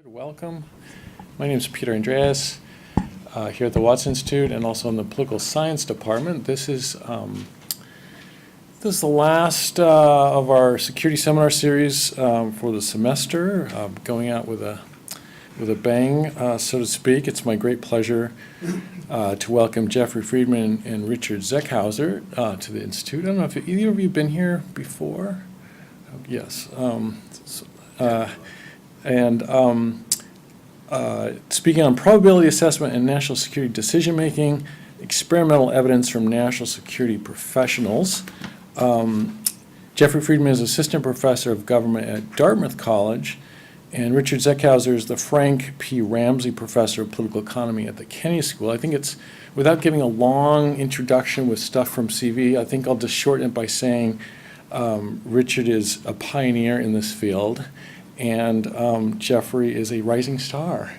Welcome. My name is Peter Andreas, here at the Watts Institute and also in the Political Science Department. This is the last of our security seminar series for the semester, going out with a bang, so to speak. It's my great pleasure to welcome Jeffery Friedman and Richard Zeckhauser to the Institute. I don't know if either of you have been here before. Yes. Speaking on probability assessment and national security decision-making, experimental evidence from national security professionals. Jeffery Friedman is assistant professor of government at Dartmouth College, and Richard Zeckhauser is the Frank P. Ramsey professor of political economy at the Kennedy School. I think it's, without giving a long introduction with stuff from CV, I think I'll just shorten it by saying Richard is a pioneer in this field, and Jeffery is a rising star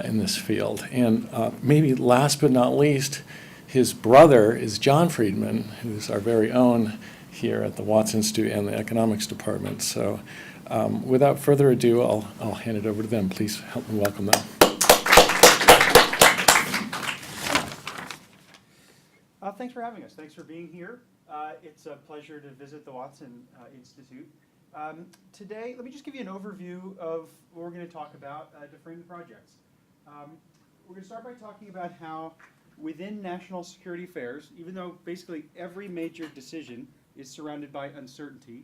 in this field. And maybe last but not least, his brother is John Friedman, who's our very own here at the Watts Institute and the Economics Department. So without further ado, I'll hand it over to them. Please help me welcome them. Thanks for having us. Thanks for being here. It's a pleasure to visit the Watson Institute. Today, let me just give you an overview of what we're going to talk about to frame the projects. We're going to start by talking about how within national security affairs, even though basically every major decision is surrounded by uncertainty,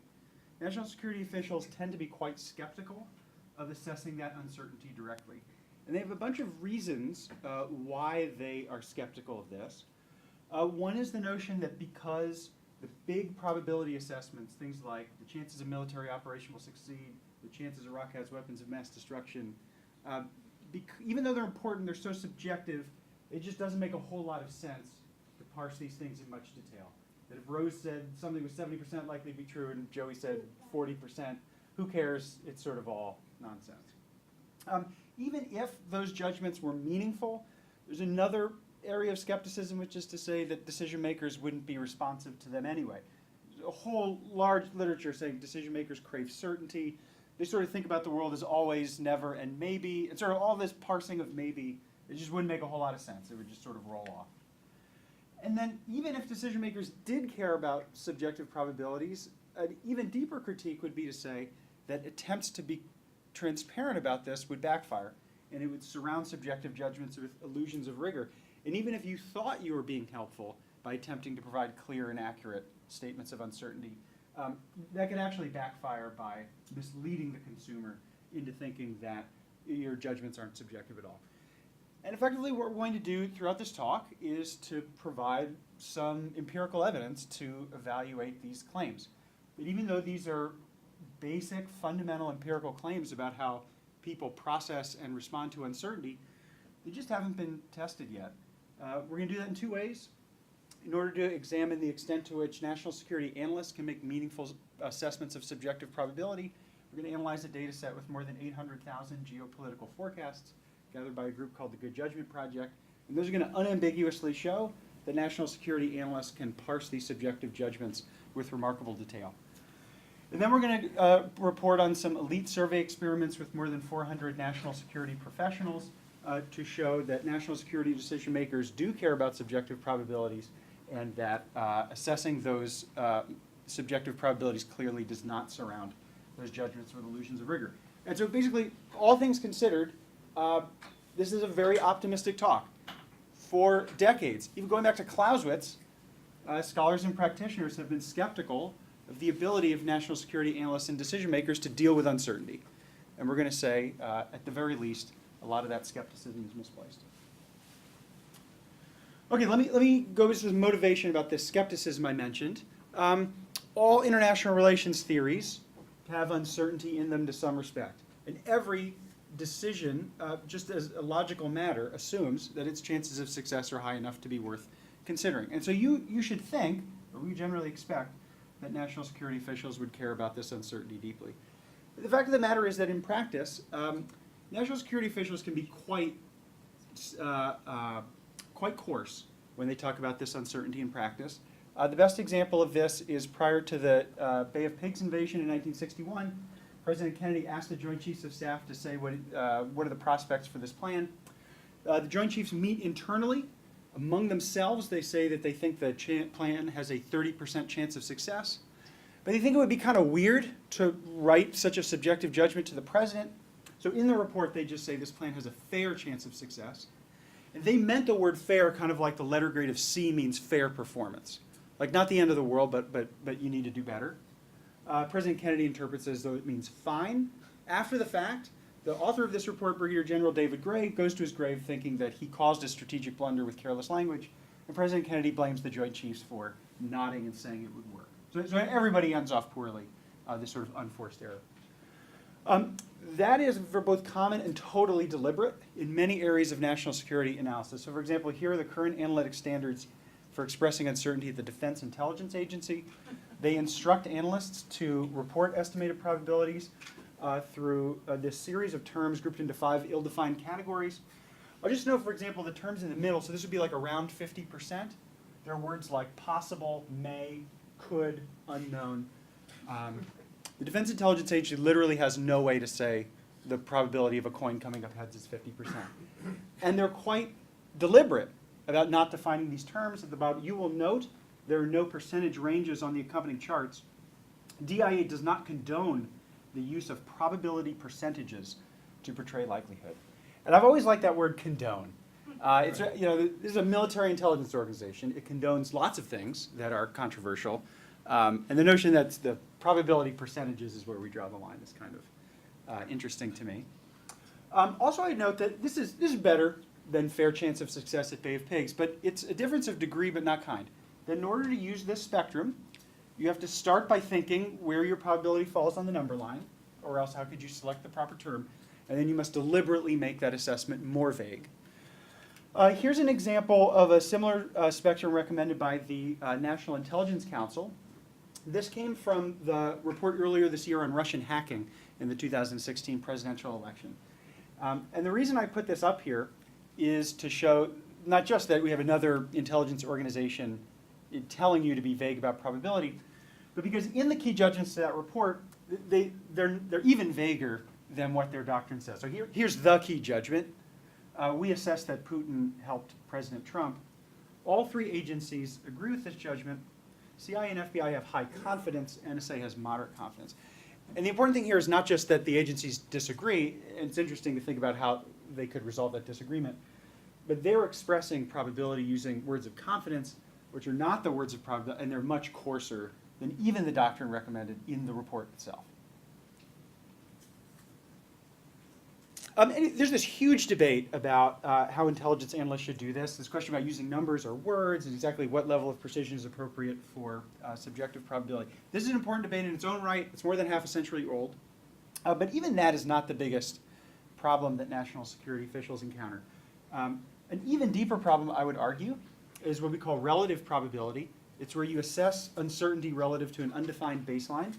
national security officials tend to be quite skeptical of assessing that uncertainty directly. And they have a bunch of reasons why they are skeptical of this. One is the notion that because the big probability assessments, things like the chances a military operation will succeed, the chances Iraq has weapons of mass destruction, even though they're important, they're so subjective, it just doesn't make a whole lot of sense to parse these things in much detail. That if Rose said something was 70% likely to be true and Joey said 40%, who cares? It's sort of all nonsense. Even if those judgments were meaningful, there's another area of skepticism, which is to say that decision makers wouldn't be responsive to them anyway. There's a whole large literature saying decision makers crave certainty. They sort of think about the world as always, never, and maybe. And sort of all this parsing of maybe, it just wouldn't make a whole lot of sense. It would just sort of roll off. And then even if decision makers did care about subjective probabilities, an even deeper critique would be to say that attempts to be transparent about this would backfire, and it would surround subjective judgments with illusions of rigor. And even if you thought you were being helpful by attempting to provide clear and accurate statements of uncertainty, that could actually backfire by misleading the consumer into thinking that your judgments aren't subjective at all. And effectively what we're going to do throughout this talk is to provide some empirical evidence to evaluate these claims. But even though these are basic, fundamental empirical claims about how people process and respond to uncertainty, they just haven't been tested yet. We're going to do that in two ways. In order to examine the extent to which national security analysts can make meaningful assessments of subjective probability, we're going to analyze a data set with more than 800,000 geopolitical forecasts gathered by a group called the Good Judgment Project. And those are going to unambiguously show that national security analysts can parse these subjective judgments with remarkable detail. And then we're going to report on some elite survey experiments with more than 400 national security professionals to show that national security decision makers do care about subjective probabilities, and that assessing those subjective probabilities clearly does not surround those judgments with illusions of rigor. And so basically, all things considered, this is a very optimistic talk. For decades, even going back to Clausewitz, scholars and practitioners have been skeptical of the ability of national security analysts and decision makers to deal with uncertainty. And we're going to say, at the very least, a lot of that skepticism is misplaced. Okay, let me go with some motivation about this skepticism I mentioned. All international relations theories have uncertainty in them to some respect. And every decision, just as a logical matter, assumes that its chances of success are high enough to be worth considering. And so you should think, or we generally expect, that national security officials would care about this uncertainty deeply. The fact of the matter is that in practice, national security officials can be quite coarse when they talk about this uncertainty in practice. The best example of this is prior to the Bay of Pigs invasion in 1961. President Kennedy asked the Joint Chiefs of Staff to say what are the prospects for this plan. The Joint Chiefs meet internally. Among themselves, they say that they think the plan has a 30% chance of success. But they think it would be kind of weird to write such a subjective judgment to the president. So in the report, they just say this plan has a fair chance of success. And they meant the word fair kind of like the letter grade of C means fair performance. Like not the end of the world, but you need to do better. President Kennedy interprets it as though it means fine. After the fact, the author of this report, Brigadier General David Gray, goes to his grave thinking that he caused a strategic blunder with careless language, and President Kennedy blames the Joint Chiefs for nodding and saying it would work. So everybody ends off poorly, this sort of unforced error. That is for both common and totally deliberate in many areas of national security analysis. So for example, here are the current analytic standards for expressing uncertainty at the Defense Intelligence Agency. They instruct analysts to report estimated probabilities through this series of terms grouped into 5 ill-defined categories. I'll just note, for example, the terms in the middle, so this would be like around 50%. There are words like possible, may, could, unknown. The Defense Intelligence Agency literally has no way to say the probability of a coin coming up heads is 50%. And they're quite deliberate about not defining these terms. You will note there are no percentage ranges on the accompanying charts. DIA does not condone the use of probability percentages to portray likelihood. And I've always liked that word condone. This is a military intelligence organization. It condones lots of things that are controversial. And the notion that the probability percentages is where we draw the line is kind of interesting to me. Also, I'd note that this is better than fair chance of success at Bay of Pigs, but it's a difference of degree but not kind. That in order to use this spectrum, you have to start by thinking where your probability falls on the number line, or else how could you select the proper term? And then you must deliberately make that assessment more vague. Here's an example of a similar spectrum recommended by the National Intelligence Council. This came from the report earlier this year on Russian hacking in the 2016 presidential election. And the reason I put this up here is to show not just that we have another intelligence organization telling you to be vague about probability, but because in the key judgments to that report, they're even vaguer than what their doctrine says. So here's the key judgment. We assess that Putin helped President Trump. All 3 agencies agree with this judgment. CIA and FBI have high confidence. NSA has moderate confidence. And the important thing here is not just that the agencies disagree. And it's interesting to think about how they could resolve that disagreement. But they're expressing probability using words of confidence, which are not the words of probability, and they're much coarser than even the doctrine recommended in the report itself. And there's this huge debate about how intelligence analysts should do this. This question about using numbers or words and exactly what level of precision is appropriate for subjective probability. This is an important debate in its own right. It's more than half a century old. But even that is not the biggest problem that national security officials encounter. An even deeper problem, I would argue, is what we call relative probability. It's where you assess uncertainty relative to an undefined baseline.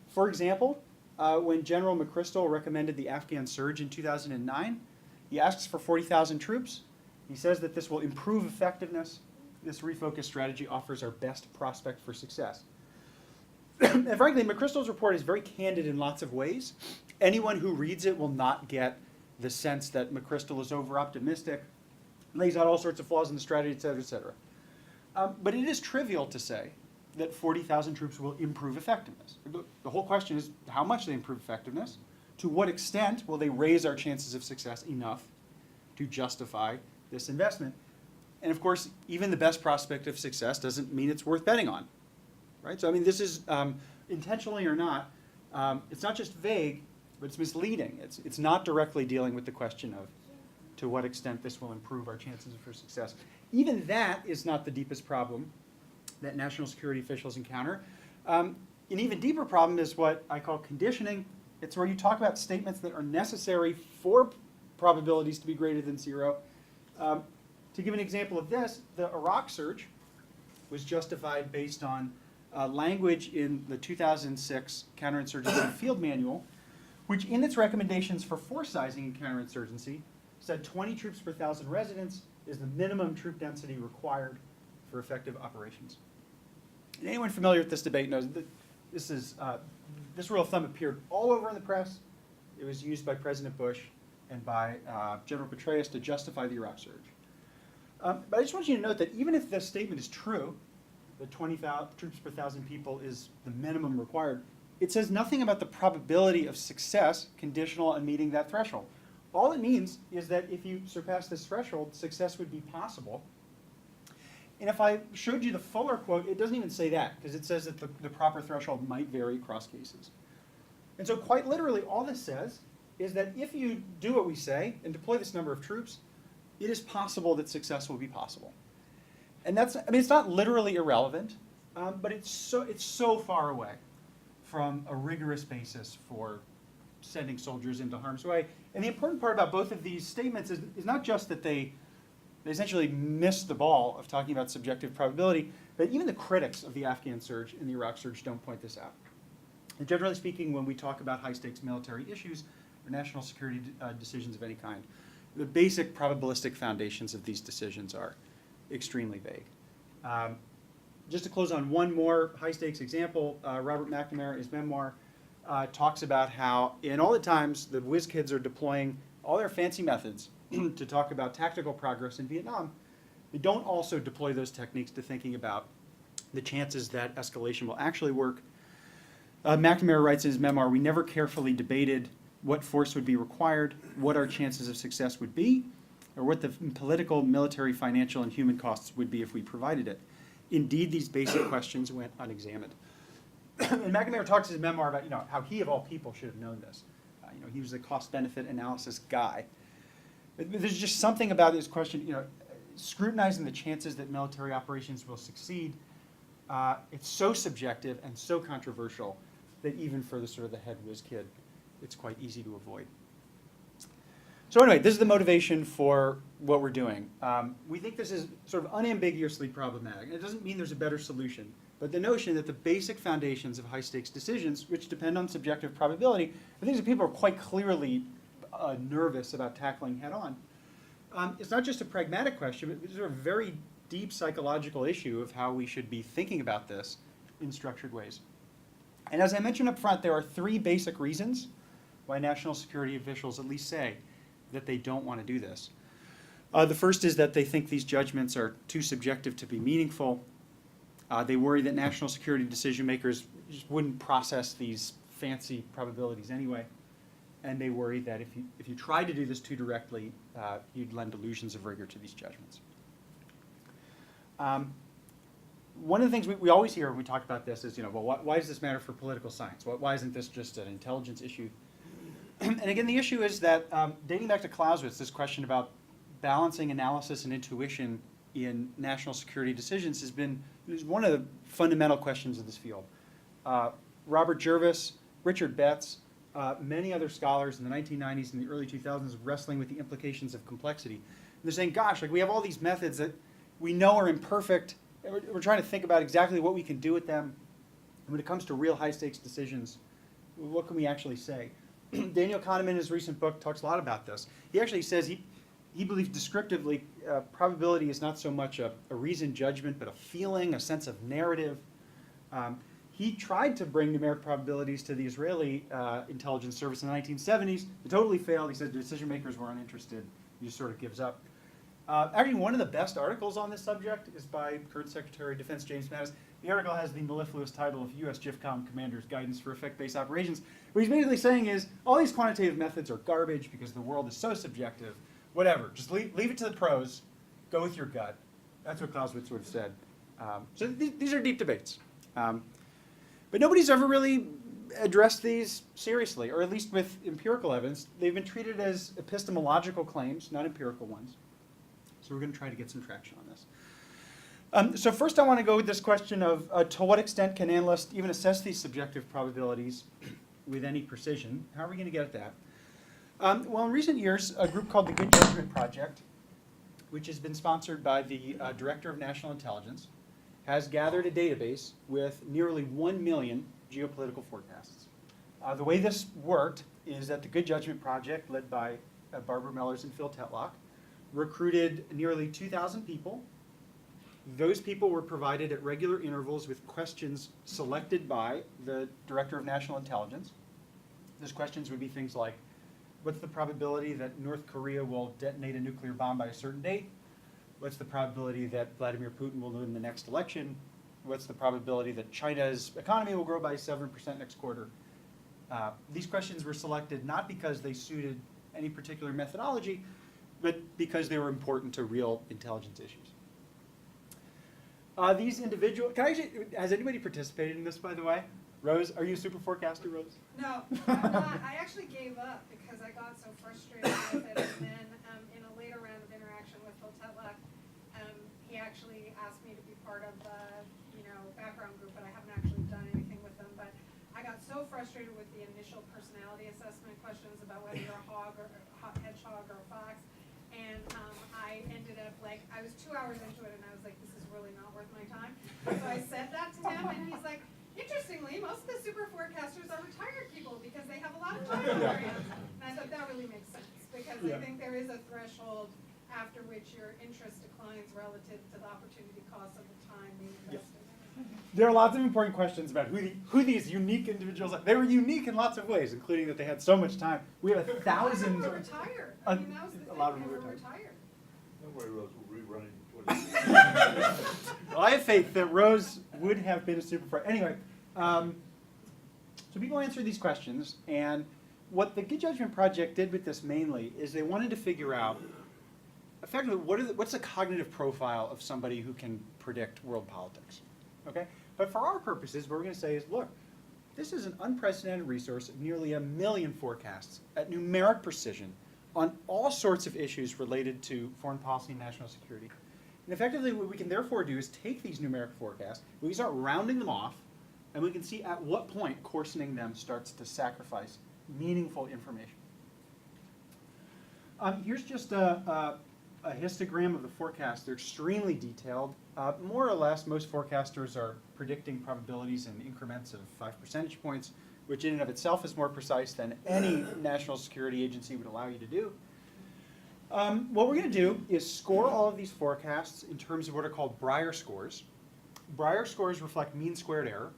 For example, when General McChrystal recommended the Afghan surge in 2009, he asks for 40,000 troops. He says that this will improve effectiveness. This refocused strategy offers our best prospect for success. And frankly, McChrystal's report is very candid in lots of ways. Anyone who reads it will not get the sense that McChrystal is over-optimistic, lays out all sorts of flaws in the strategy, et cetera, et cetera. But it is trivial to say that 40,000 troops will improve effectiveness. The whole question is how much they improve effectiveness, to what extent will they raise our chances of success enough to justify this investment. And of course, even the best prospect of success doesn't mean it's worth betting on, right? So I mean, this is, intentionally or not, it's not just vague, but it's misleading. It's not directly dealing with the question of to what extent this will improve our chances for success. Even that is not the deepest problem that national security officials encounter. An even deeper problem is what I call conditioning. It's where you talk about statements that are necessary for probabilities to be greater than 0. To give an example of this, the Iraq surge was justified based on language in the 2006 Counterinsurgency Field Manual, which in its recommendations for force sizing in counterinsurgency said 20 troops per 1,000 residents is the minimum troop density required for effective operations. And anyone familiar with this debate knows that This rule of thumb appeared all over in the press. It was used by President Bush and by General Petraeus to justify the Iraq surge. But I just want you to note that even if this statement is true, that 20,000 troops per 1,000 people is the minimum required, it says nothing about the probability of success conditional on meeting that threshold. All it means is that if you surpass this threshold, success would be possible. And if I showed you the fuller quote, it doesn't even say that, because it says that the proper threshold might vary across cases. And so quite literally, all this says is that if you do what we say and deploy this number of troops, it is possible that success will be possible. And that's, I mean, it's not literally irrelevant, but it's so far away from a rigorous basis for sending soldiers into harm's way. And the important part about both of these statements is not just that they essentially missed the ball of talking about subjective probability, but even the critics of the Afghan surge and the Iraq surge don't point this out. And generally speaking, when we talk about high-stakes military issues or national security decisions of any kind, the basic probabilistic foundations of these decisions are extremely vague. Just to close on one more high-stakes example, Robert McNamara, in his memoir, talks about how in all the times the whiz kids are deploying all their fancy methods to talk about tactical progress in Vietnam, they don't also deploy those techniques to thinking about the chances that escalation will actually work. McNamara writes in his memoir, "We never carefully debated what force would be required, what our chances of success would be, or what the political, military, financial, and human costs would be if we provided it. Indeed, these basic questions went unexamined." And McNamara talks in his memoir about how he of all people should have known this. He was a cost-benefit analysis guy. But there's just something about this question, scrutinizing the chances that military operations will succeed. It's so subjective and so controversial that even for the sort of the head whiz kid, it's quite easy to avoid. So anyway, this is the motivation for what we're doing. We think this is sort of unambiguously problematic. It doesn't mean there's a better solution, but the notion that the basic foundations of high-stakes decisions, which depend on subjective probability, are things that people are quite clearly nervous about tackling head-on. It's not just a pragmatic question, but it's a very deep psychological issue of how we should be thinking about this in structured ways. And as I mentioned up front, there are three basic reasons why national security officials at least say that they don't want to do this. The first is that they think these judgments are too subjective to be meaningful. They worry that national security decision makers just wouldn't process these fancy probabilities anyway. And they worry that if you tried to do this too directly, you'd lend illusions of rigor to these judgments. One of the things we always hear when we talk about this is, well, why does this matter for political science? Why isn't this just an intelligence issue? And again, the issue is that dating back to Clausewitz, this question about balancing analysis and intuition in national security decisions is one of the fundamental questions of this field. Robert Jervis, Richard Betts, many other scholars in the 1990s and the early 2000s wrestling with the implications of complexity. And they're saying, gosh, we have all these methods that we know are imperfect, and we're trying to think about exactly what we can do with them. And when it comes to real high-stakes decisions, what can we actually say? Daniel Kahneman, in his recent book, talks a lot about this. He actually says he believes descriptively probability is not so much a reasoned judgment, but a feeling, a sense of narrative. He tried to bring numeric probabilities to the Israeli intelligence service in the 1970s. It totally failed. He said decision makers were uninterested. He just sort of gives up. Actually, one of the best articles on this subject is by current Secretary of Defense James Mattis. The article has the mellifluous title of U.S. GIFCOM Commander's Guidance for Effect-Based Operations. What he's basically saying is all these quantitative methods are garbage because the world is so subjective. Whatever, just leave it to the pros. Go with your gut. That's what Clausewitz would have said. So these are deep debates. But nobody's ever really addressed these seriously, or at least with empirical evidence. They've been treated as epistemological claims, not empirical ones. So we're going to try to get some traction on this. So first I want to go with this question of to what extent can analysts even assess these subjective probabilities with any precision? How are we going to get at that? Well, in recent years, a group called the Good Judgment Project, which has been sponsored by the Director of National Intelligence, has gathered a database with nearly 1 million geopolitical forecasts. The way this worked is that the Good Judgment Project, led by Barbara Mellers and Phil Tetlock, recruited nearly 2,000 people, Those people were provided at regular intervals with questions selected by the Director of National Intelligence. Those questions would be things like, what's the probability that North Korea will detonate a nuclear bomb by a certain date? What's the probability that Vladimir Putin will win the next election? What's the probability that China's economy will grow by 7% next quarter? These questions were selected not because they suited any particular methodology, but because they were important to real intelligence issues. These individual, has anybody participated in this, by the way? Rose, are you a super forecaster, Rose? No, I'm not. I actually gave up because I got so frustrated with it. And then in a later round of interaction with Hotella, he actually asked me to be part of the background group, but I haven't actually done anything with them. But I got so frustrated with the initial personality assessment questions about whether you're a hog or a hedgehog or a fox. And I ended up I was 2 hours into it and I was like, this is really not worth my time. So I said that to him and he's like, interestingly, most of the super forecasters are retired people because they have a lot of time on their hands. And I thought that really makes sense because I think there is a threshold after which your interest declines relative to the opportunity cost of the time you invest in it. There are lots of important questions about who these unique individuals are. They were unique in lots of ways, including that they had so much time. We have 1,000. A lot of them were retired. I mean, that was the thing. A lot of them They were were retired. Don't worry, Rose, we'll rerun it. Well, I have faith that Rose would have been a super. Anyway, so people answered these questions, and what the Good Judgment Project did with this mainly is they wanted to figure out, effectively, what's the cognitive profile of somebody who can predict world politics, okay? But for our purposes, what we're going to say is, look, this is an unprecedented resource of nearly 1 million forecasts at numeric precision on all sorts of issues related to foreign policy and national security. And effectively, what we can therefore do is take these numeric forecasts, we can start rounding them off, and we can see at what point coarsening them starts to sacrifice meaningful information. Here's just a histogram of the forecast. They're extremely detailed. More or less, most forecasters are predicting probabilities in increments of 5 percentage points, which in and of itself is more precise than any national security agency would allow you to do. What we're going to do is score all of these forecasts in terms of what are called Breyer scores. Breyer scores reflect mean squared error.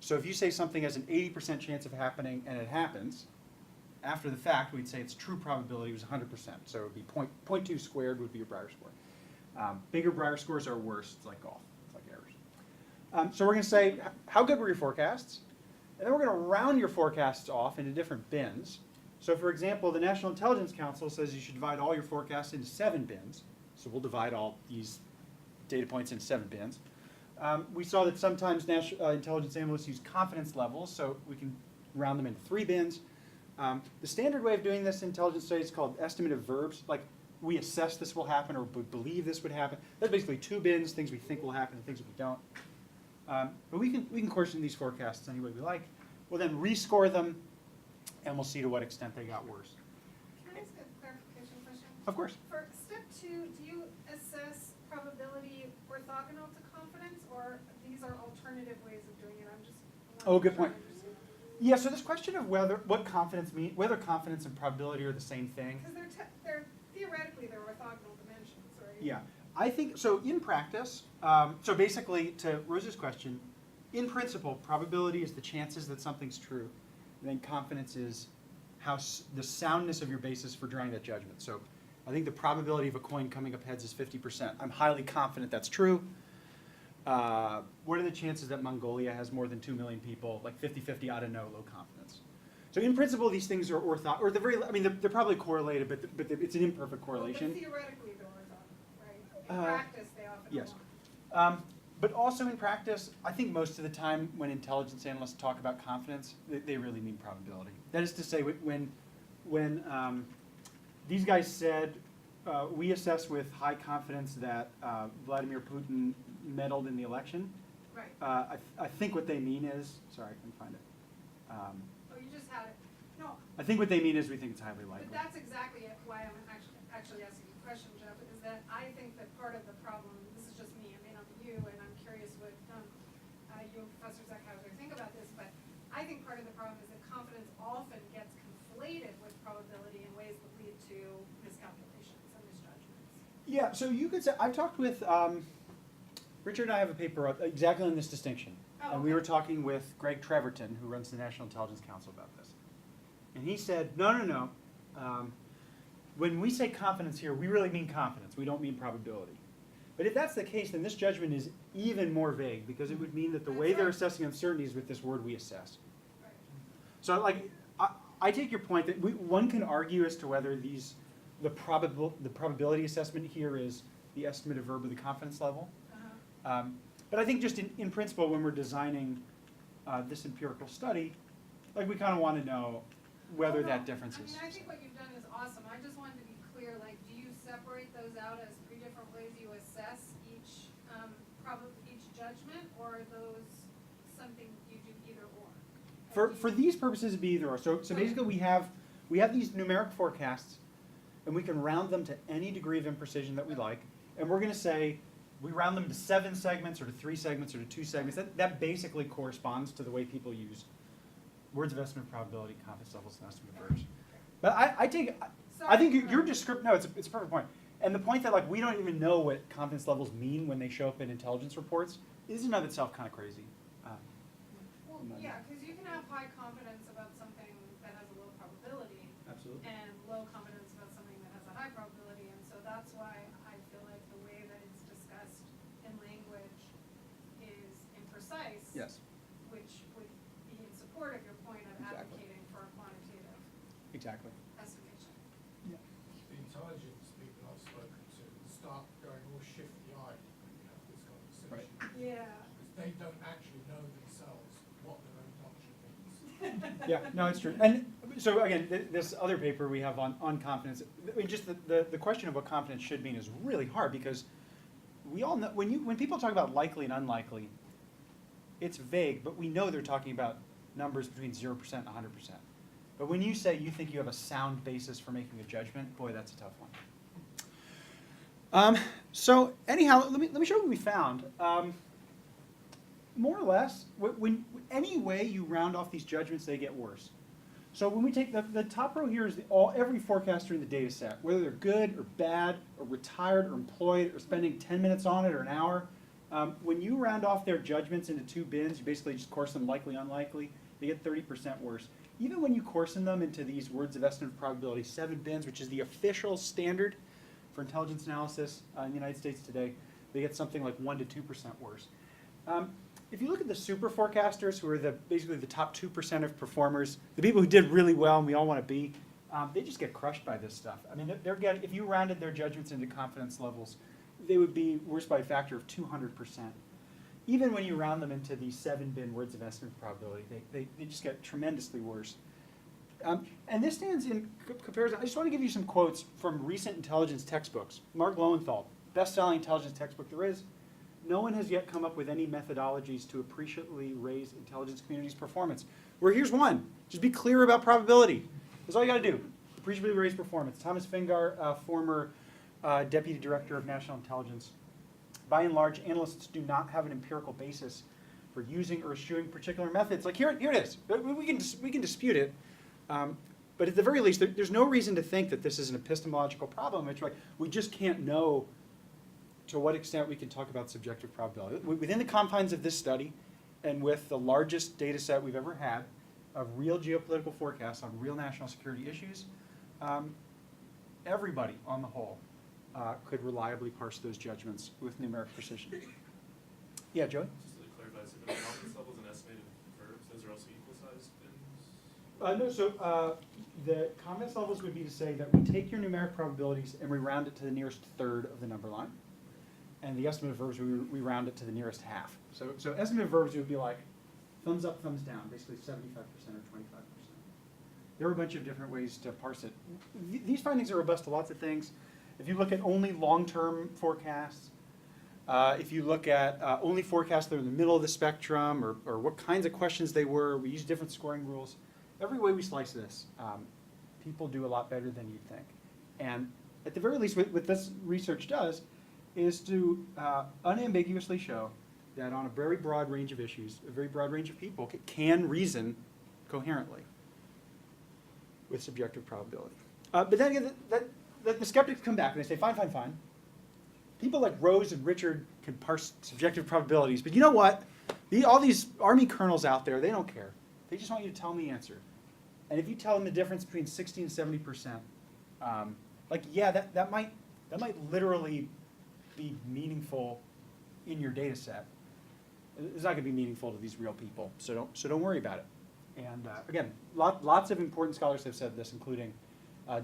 So if you say something has an 80% chance of happening and it happens, after the fact, we'd say its true probability was 100%. So it would be 0.2 squared would be your Breyer score. Bigger Breyer scores are worse. It's like golf. It's like errors. So we're going to say, how good were your forecasts? And then we're going to round your forecasts off into different bins. So for example, the National Intelligence Council says you should divide all your forecasts into 7 bins. So we'll divide all these data points into 7 bins. We saw that sometimes intelligence analysts use confidence levels, so we can round them into 3 bins. The standard way of doing this in intelligence studies is called estimate of verbs. Like, we assess this will happen or believe this would happen. That's basically 2 bins, things we think will happen and things we don't. But we can coarsen these forecasts any way we like. We'll then rescore them, and we'll see to what extent they got worse. Can I ask a clarification question? Of course. For step 2, do you assess probability orthogonal to confidence, or these are alternative ways of doing it? I'm just Oh, good point. trying to understand. Yeah, so this question of whether confidence and probability are the same thing. Because they're theoretically they're orthogonal dimensions, right? Yeah, I think so. In practice, so basically, to Rose's question, in principle, probability is the chances that something's true, and then confidence is the soundness of your basis for drawing that judgment. So, I think the probability of a coin coming up heads is 50%. I'm highly confident that's true. What are the chances that Mongolia has more than 2 million people? Like 50-50, I don't know, low confidence. So in principle, these things are they're probably correlated, but it's an imperfect correlation. But theoretically they're orthogonal, right? In practice they often Yes. aren't. But also in practice, I think most of the time when intelligence analysts talk about confidence, they really mean probability. That is to say, when these guys said, we assess with high confidence that Vladimir Putin meddled in the election, Right. I think what they mean is, sorry, I can find it. Oh, you just had it. No, I think what they mean is we think it's highly but likely. that's exactly why I'm actually asking the question, Jeff, is that I think that part of the problem, this is just me, it may not be you, and I'm curious what you and Professor Zeckhauser think about this, but I think part of the problem is that confidence often gets conflated with probability in ways that lead to miscalculations and misjudgments. Yeah, so you could say, I've talked with Richard and I have a paper exactly on this distinction. Oh, And we okay. were talking with Greg Treverton, who runs the National Intelligence Council, about this. And he said, no. When we say confidence here, we really mean confidence. We don't mean probability. But if that's the case, then this judgment is even more vague, because it would mean that the way That's they're right. assessing uncertainty is with this word we assess. Right. So like, I take your point that one can argue as to whether the probability assessment here is the estimative verb of the confidence level. Uh-huh. But I think just in principle, when we're designing this empirical study, like we kind of want to know whether Well, no, that difference is. I mean, I think what you've done is awesome. I just wanted to be clear, like, do you separate those out as three different ways you assess each, each judgment, or are those something you do either or? For these purposes, it'd be either or. So Okay. basically, we have these numeric forecasts, and we can round them to any degree of imprecision that we like. And we're going to say we round them to 7 segments, or to 3 segments, or to 2 segments. That basically corresponds to the way people use words of estimate, probability, confidence levels, and estimate verbs. But I think your description. No, it's a perfect point. And the point that like we don't even know what confidence levels mean when they show up in intelligence reports is in and of itself kind of crazy. Well, yeah, because you can have high confidence about something that has a low probability, Absolutely. and low confidence about something that has a high probability, and so that's why I feel like the way that it's discussed in language is imprecise. Yes. Which would be in support of your point of Exactly. advocating for a quantitative Exactly. estimation. The intelligence people I've spoken to start going all shifty-eyed when you have this conversation. Yeah. Because they don't actually know themselves what their own doctrine means. Yeah, no, it's true. And so again, this other paper we have on confidence, I mean, just the question of what confidence should mean is really hard, because we all know, when people talk about likely and unlikely, it's vague, but we know they're talking about numbers between 0% and 100%. But when you say you think you have a sound basis for making a judgment, boy, that's a tough one. So anyhow, let me show you what we found. More or less, when any way you round off these judgments, they get worse. So when we take the top row here is every forecaster in the data set, whether they're good or bad or retired or employed or spending 10 minutes on it or an hour. When you round off their judgments into 2 bins, you basically just coarsen them likely, unlikely, they get 30% worse. Even when you coarsen them into these words of estimate probability, 7 bins, which is the official standard for intelligence analysis in the United States today, they get something like 1% to 2% worse. If you look at the super forecasters, who are basically the top 2% of performers, the people who did really well and we all want to be, they just get crushed by this stuff. I mean, they're getting, if you rounded their judgments into confidence levels, they would be worse by a factor of 200%. Even when you round them into these 7-bin words of estimate probability, they just get tremendously worse. And this stands in comparison. I just want to give you some quotes from recent intelligence textbooks. Mark Lowenthal, best-selling intelligence textbook there is. No one has yet come up with any methodologies to appreciably raise intelligence community's performance. Well, here's one. Just be clear about probability. That's all you got to do. Appreciably raise performance. Thomas Fingar, former Deputy Director of National Intelligence. By and large, analysts do not have an empirical basis for using or eschewing particular methods. Like here it is. We can dispute it. But at the very least, there's no reason to think that this is an epistemological problem. It's like we just can't know to what extent we can talk about subjective probability. Within the confines of this study, and with the largest data set we've ever had of real geopolitical forecasts on real national security issues, everybody on the whole could reliably parse those judgments with numeric precision. Yeah, Joey? Just to clarify, so the confidence levels and estimated verbs, those are also equal sized bins? No, so the confidence levels would be to say that we take your numeric probabilities and we round it to the nearest third of the number line. And the estimated verbs, we round it to the nearest half. So estimated verbs would be like thumbs up, thumbs down, basically 75% or 25%. There are a bunch of different ways to parse it. These findings are robust to lots of things. If you look at only long-term forecasts, if you look at only forecasts that are in the middle of the spectrum, or what kinds of questions they were, we use different scoring rules. Every way we slice this, people do a lot better than you'd think. And at the very least, what this research does is to unambiguously show that on a very broad range of issues, a very broad range of people can reason coherently with subjective probability. But then again, the skeptics come back and they say, fine. People like Rose and Richard can parse subjective probabilities. But you know what? All these Army colonels out there, they don't care. They just want you to tell them the answer. And if you tell them the difference between 60 and 70%, yeah, that might literally be meaningful in your data set. It's not going to be meaningful to these real people, so don't worry about it. And again, lots of important scholars have said this, including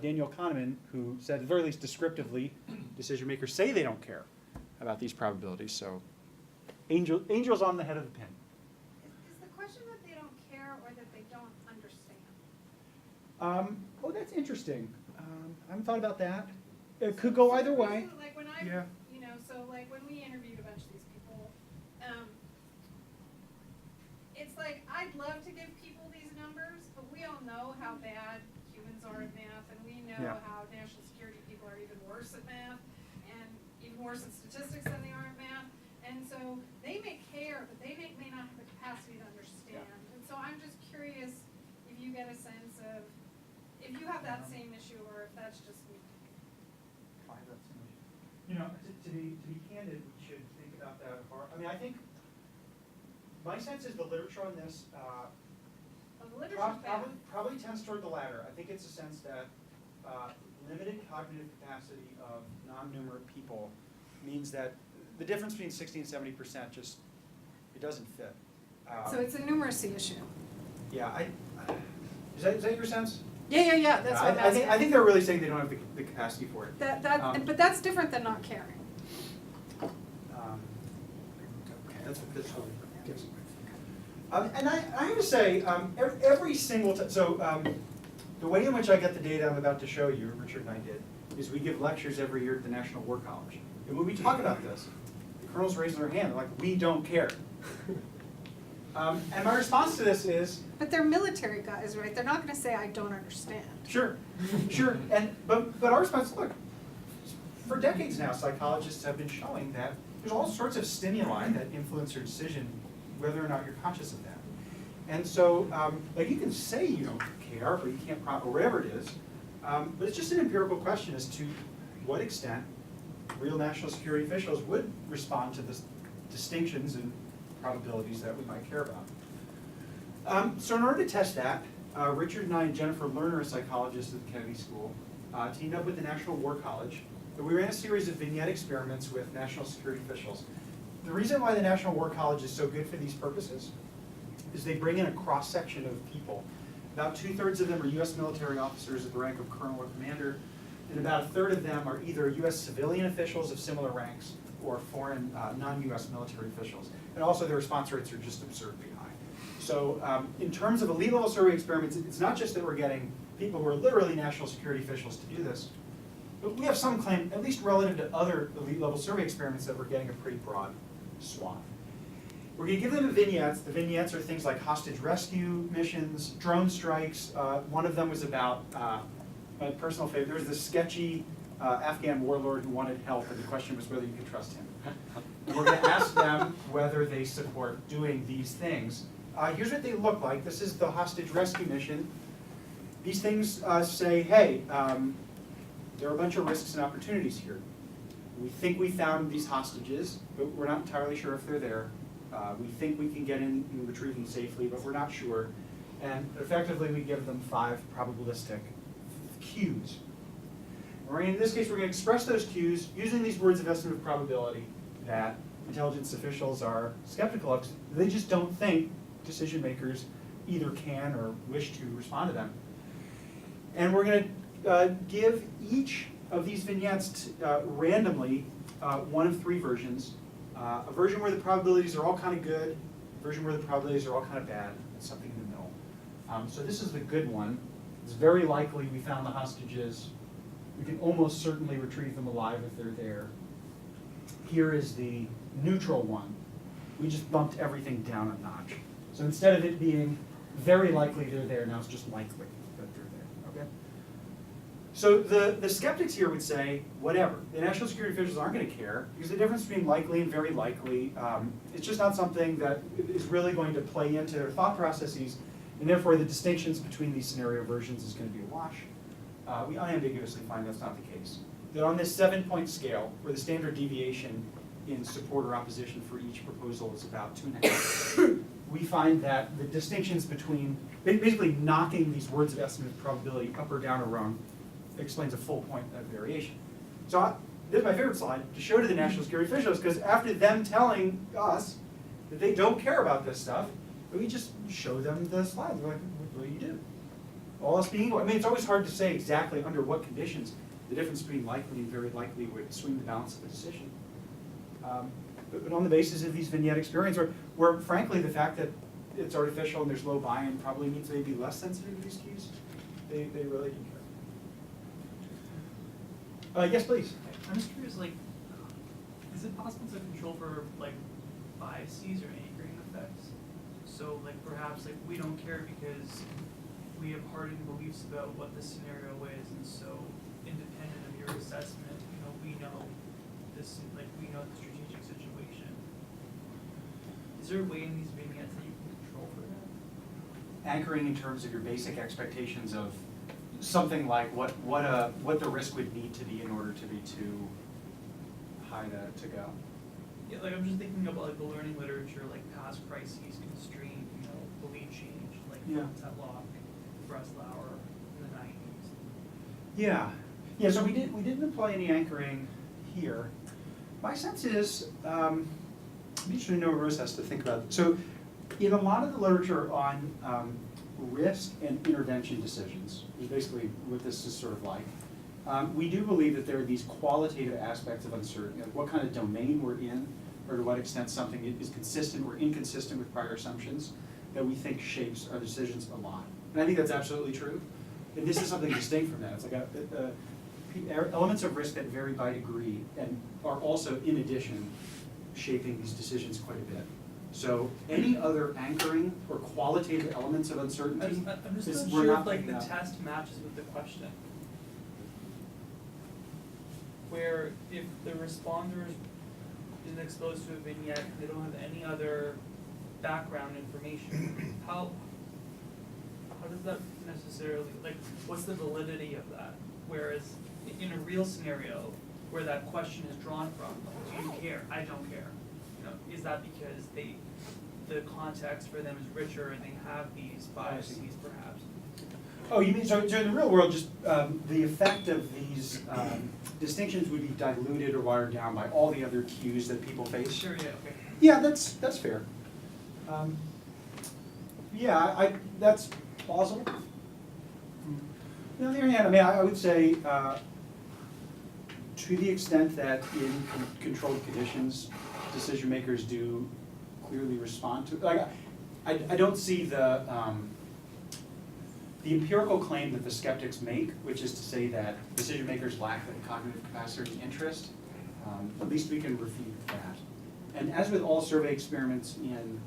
Daniel Kahneman, who said, at the very least descriptively, decision makers say they don't care about these probabilities. So angels on the head of the pin. Is the question that they don't care or that they don't understand? Oh, that's interesting. I haven't thought about that. It could go either way. Like when I, Yeah. you know, so like when we interviewed a bunch of these people, it's like I'd love to give people these numbers, but we all know how bad humans are at math, and we know Yeah. how national security people are even worse at math, and even worse at statistics than they are at math. And so they may care, but they may not have the capacity to understand. And so I'm just curious if you get a sense of if you have that same issue or if that's just me. You know, to be candid, we should think about that hard. I mean, I think my sense is the literature on this Well, the literature's bad. probably tends toward the latter. I think it's a sense that limited cognitive capacity of non-numeric people means that the difference between 60 and 70% just, it doesn't fit. So it's a numeracy issue. Yeah, is that your sense? Yeah, that's what I'm asking. I think they're really saying they don't have the capacity for it. But that's different than not caring. Okay, that's what it gives. And I have to say, every single time, so the way in which I get the data I'm about to show you, Richard and I did, is we give lectures every year at the National War College. And when we talk about this, the colonels raise their hand, they're like, we don't care. And my response to this is, But they're military guys, right? They're not gonna say, I don't understand. sure, but our response, look, for decades now, psychologists have been showing that there's all sorts of stimuli that influence your decision, whether or not you're conscious of that. And so, like you can say you don't care, or you can't, or whatever it is, but it's just an empirical question as to what extent real national security officials would respond to the distinctions and probabilities that we might care about. So in order to test that, Richard and I and Jennifer Lerner, a psychologist at the Kennedy School, teamed up with the National War College. And we ran a series of vignette experiments with national security officials. The reason why the National War College is so good for these purposes is they bring in a cross-section of people. About 2/3 of them are US military officers at the rank of colonel or commander, and about 1/3 of them are either US civilian officials of similar ranks or foreign non-US military officials. And also their response rates are just absurdly high. So in terms of elite level survey experiments, it's not just that we're getting people who are literally national security officials to do this, but we have some claim, at least relative to other elite level survey experiments, that we're getting a pretty broad swath. We're going to give them the vignettes. The vignettes are things like hostage rescue missions, drone strikes. One of them was about, my personal favorite, there was this sketchy Afghan warlord who wanted help, and the question was whether you could trust him. And we're going to ask them whether they support doing these things. Here's what they look like. This is the hostage rescue mission. These things say, hey, there are a bunch of risks and opportunities here. We think we found these hostages, but we're not entirely sure if they're there. We think we can get in and retrieve them safely, but we're not sure. And effectively, we give them 5 probabilistic cues. In this case, we're going to express those cues using these words of estimate of probability that intelligence officials are skeptical of. They just don't think decision makers either can or wish to respond to them. And we're going to give each of these vignettes randomly one of 3 versions. A version where the probabilities are all kind of good, a version where the probabilities are all kind of bad, and something in the middle. So this is the good one. It's very likely we found the hostages. We can almost certainly retrieve them alive if they're there. Here is the neutral one. We just bumped everything down a notch. So instead of it being very likely they're there, now it's just likely that they're there, okay? So the skeptics here would say, whatever. The national security officials aren't going to care, because the difference between likely and very likely, it's just not something that is really going to play into their thought processes, and therefore the distinctions between these scenario versions is going to be a wash. We unambiguously find that's not the case. That on this 7-point scale, where the standard deviation in support or opposition for each proposal is about 2.5. We find that the distinctions between, basically knocking these words of estimate of probability up or down or wrong explains a full point of variation. So this is my favorite slide, to show to the national security officials, because after them telling us that they don't care about this stuff, we just show them the slides. We're like, what do you do? All else being equal. I mean, it's always hard to say exactly under what conditions the difference between likely and very likely would swing the balance of a decision. But on the basis of these vignette experiments, where frankly the fact that it's artificial and there's low buy-in probably means they'd be less sensitive to these cues, they really do care. Yes, please. I'm just curious, like, is it possible to control for, like, biases or anchoring effects? So, like, perhaps, like, we don't care because we have hardened beliefs about what the scenario is, and so, independent of your assessment, we know this, like, we know the strategic situation. Is there a way in these vignettes that you can control for that? Anchoring in terms of your basic expectations of something like what the risk would need to be in order to be too high to go. Yeah, like, I'm just thinking about, like, the learning literature, like, past crises constrain, belief change, like, Yeah. Tetlock, Breslauer in the 90s. Yeah, yeah. So we didn't apply any anchoring here. My sense is, I'm interested to know what Rose has to think about. So, in a lot of the literature on risk and intervention decisions, is basically what this is sort of like. We do believe that there are these qualitative aspects of uncertainty, like what kind of domain we're in, or to what extent something is consistent or inconsistent with prior assumptions, that we think shapes our decisions a lot. And I think that's absolutely true. And this is something distinct from that. It's like elements of risk that vary by degree and are also, in addition, shaping these decisions quite a bit. So any other anchoring or qualitative elements of uncertainty, I'm just is- not we're sure not if, like, picking the up. test matches with the question. Where if the responder is exposed to a vignette, they don't have any other background information, how does that necessarily, like, what's the validity of that? Whereas in a real scenario where that question is drawn from, do you care? I don't care. Is that because the context for them is richer and they have these biases perhaps? Oh, you mean, so in the real world, just the effect of these distinctions would be diluted or watered down by all the other cues that people face? Sure, yeah, okay. Yeah, that's fair. Yeah, that's plausible. On the other hand, I mean, I would say to the extent that in controlled conditions, decision makers do clearly respond to, like, I don't see the empirical claim that the skeptics make, which is to say that decision makers lack the cognitive capacity and interest. At least we can refute that. And as with all survey experiments in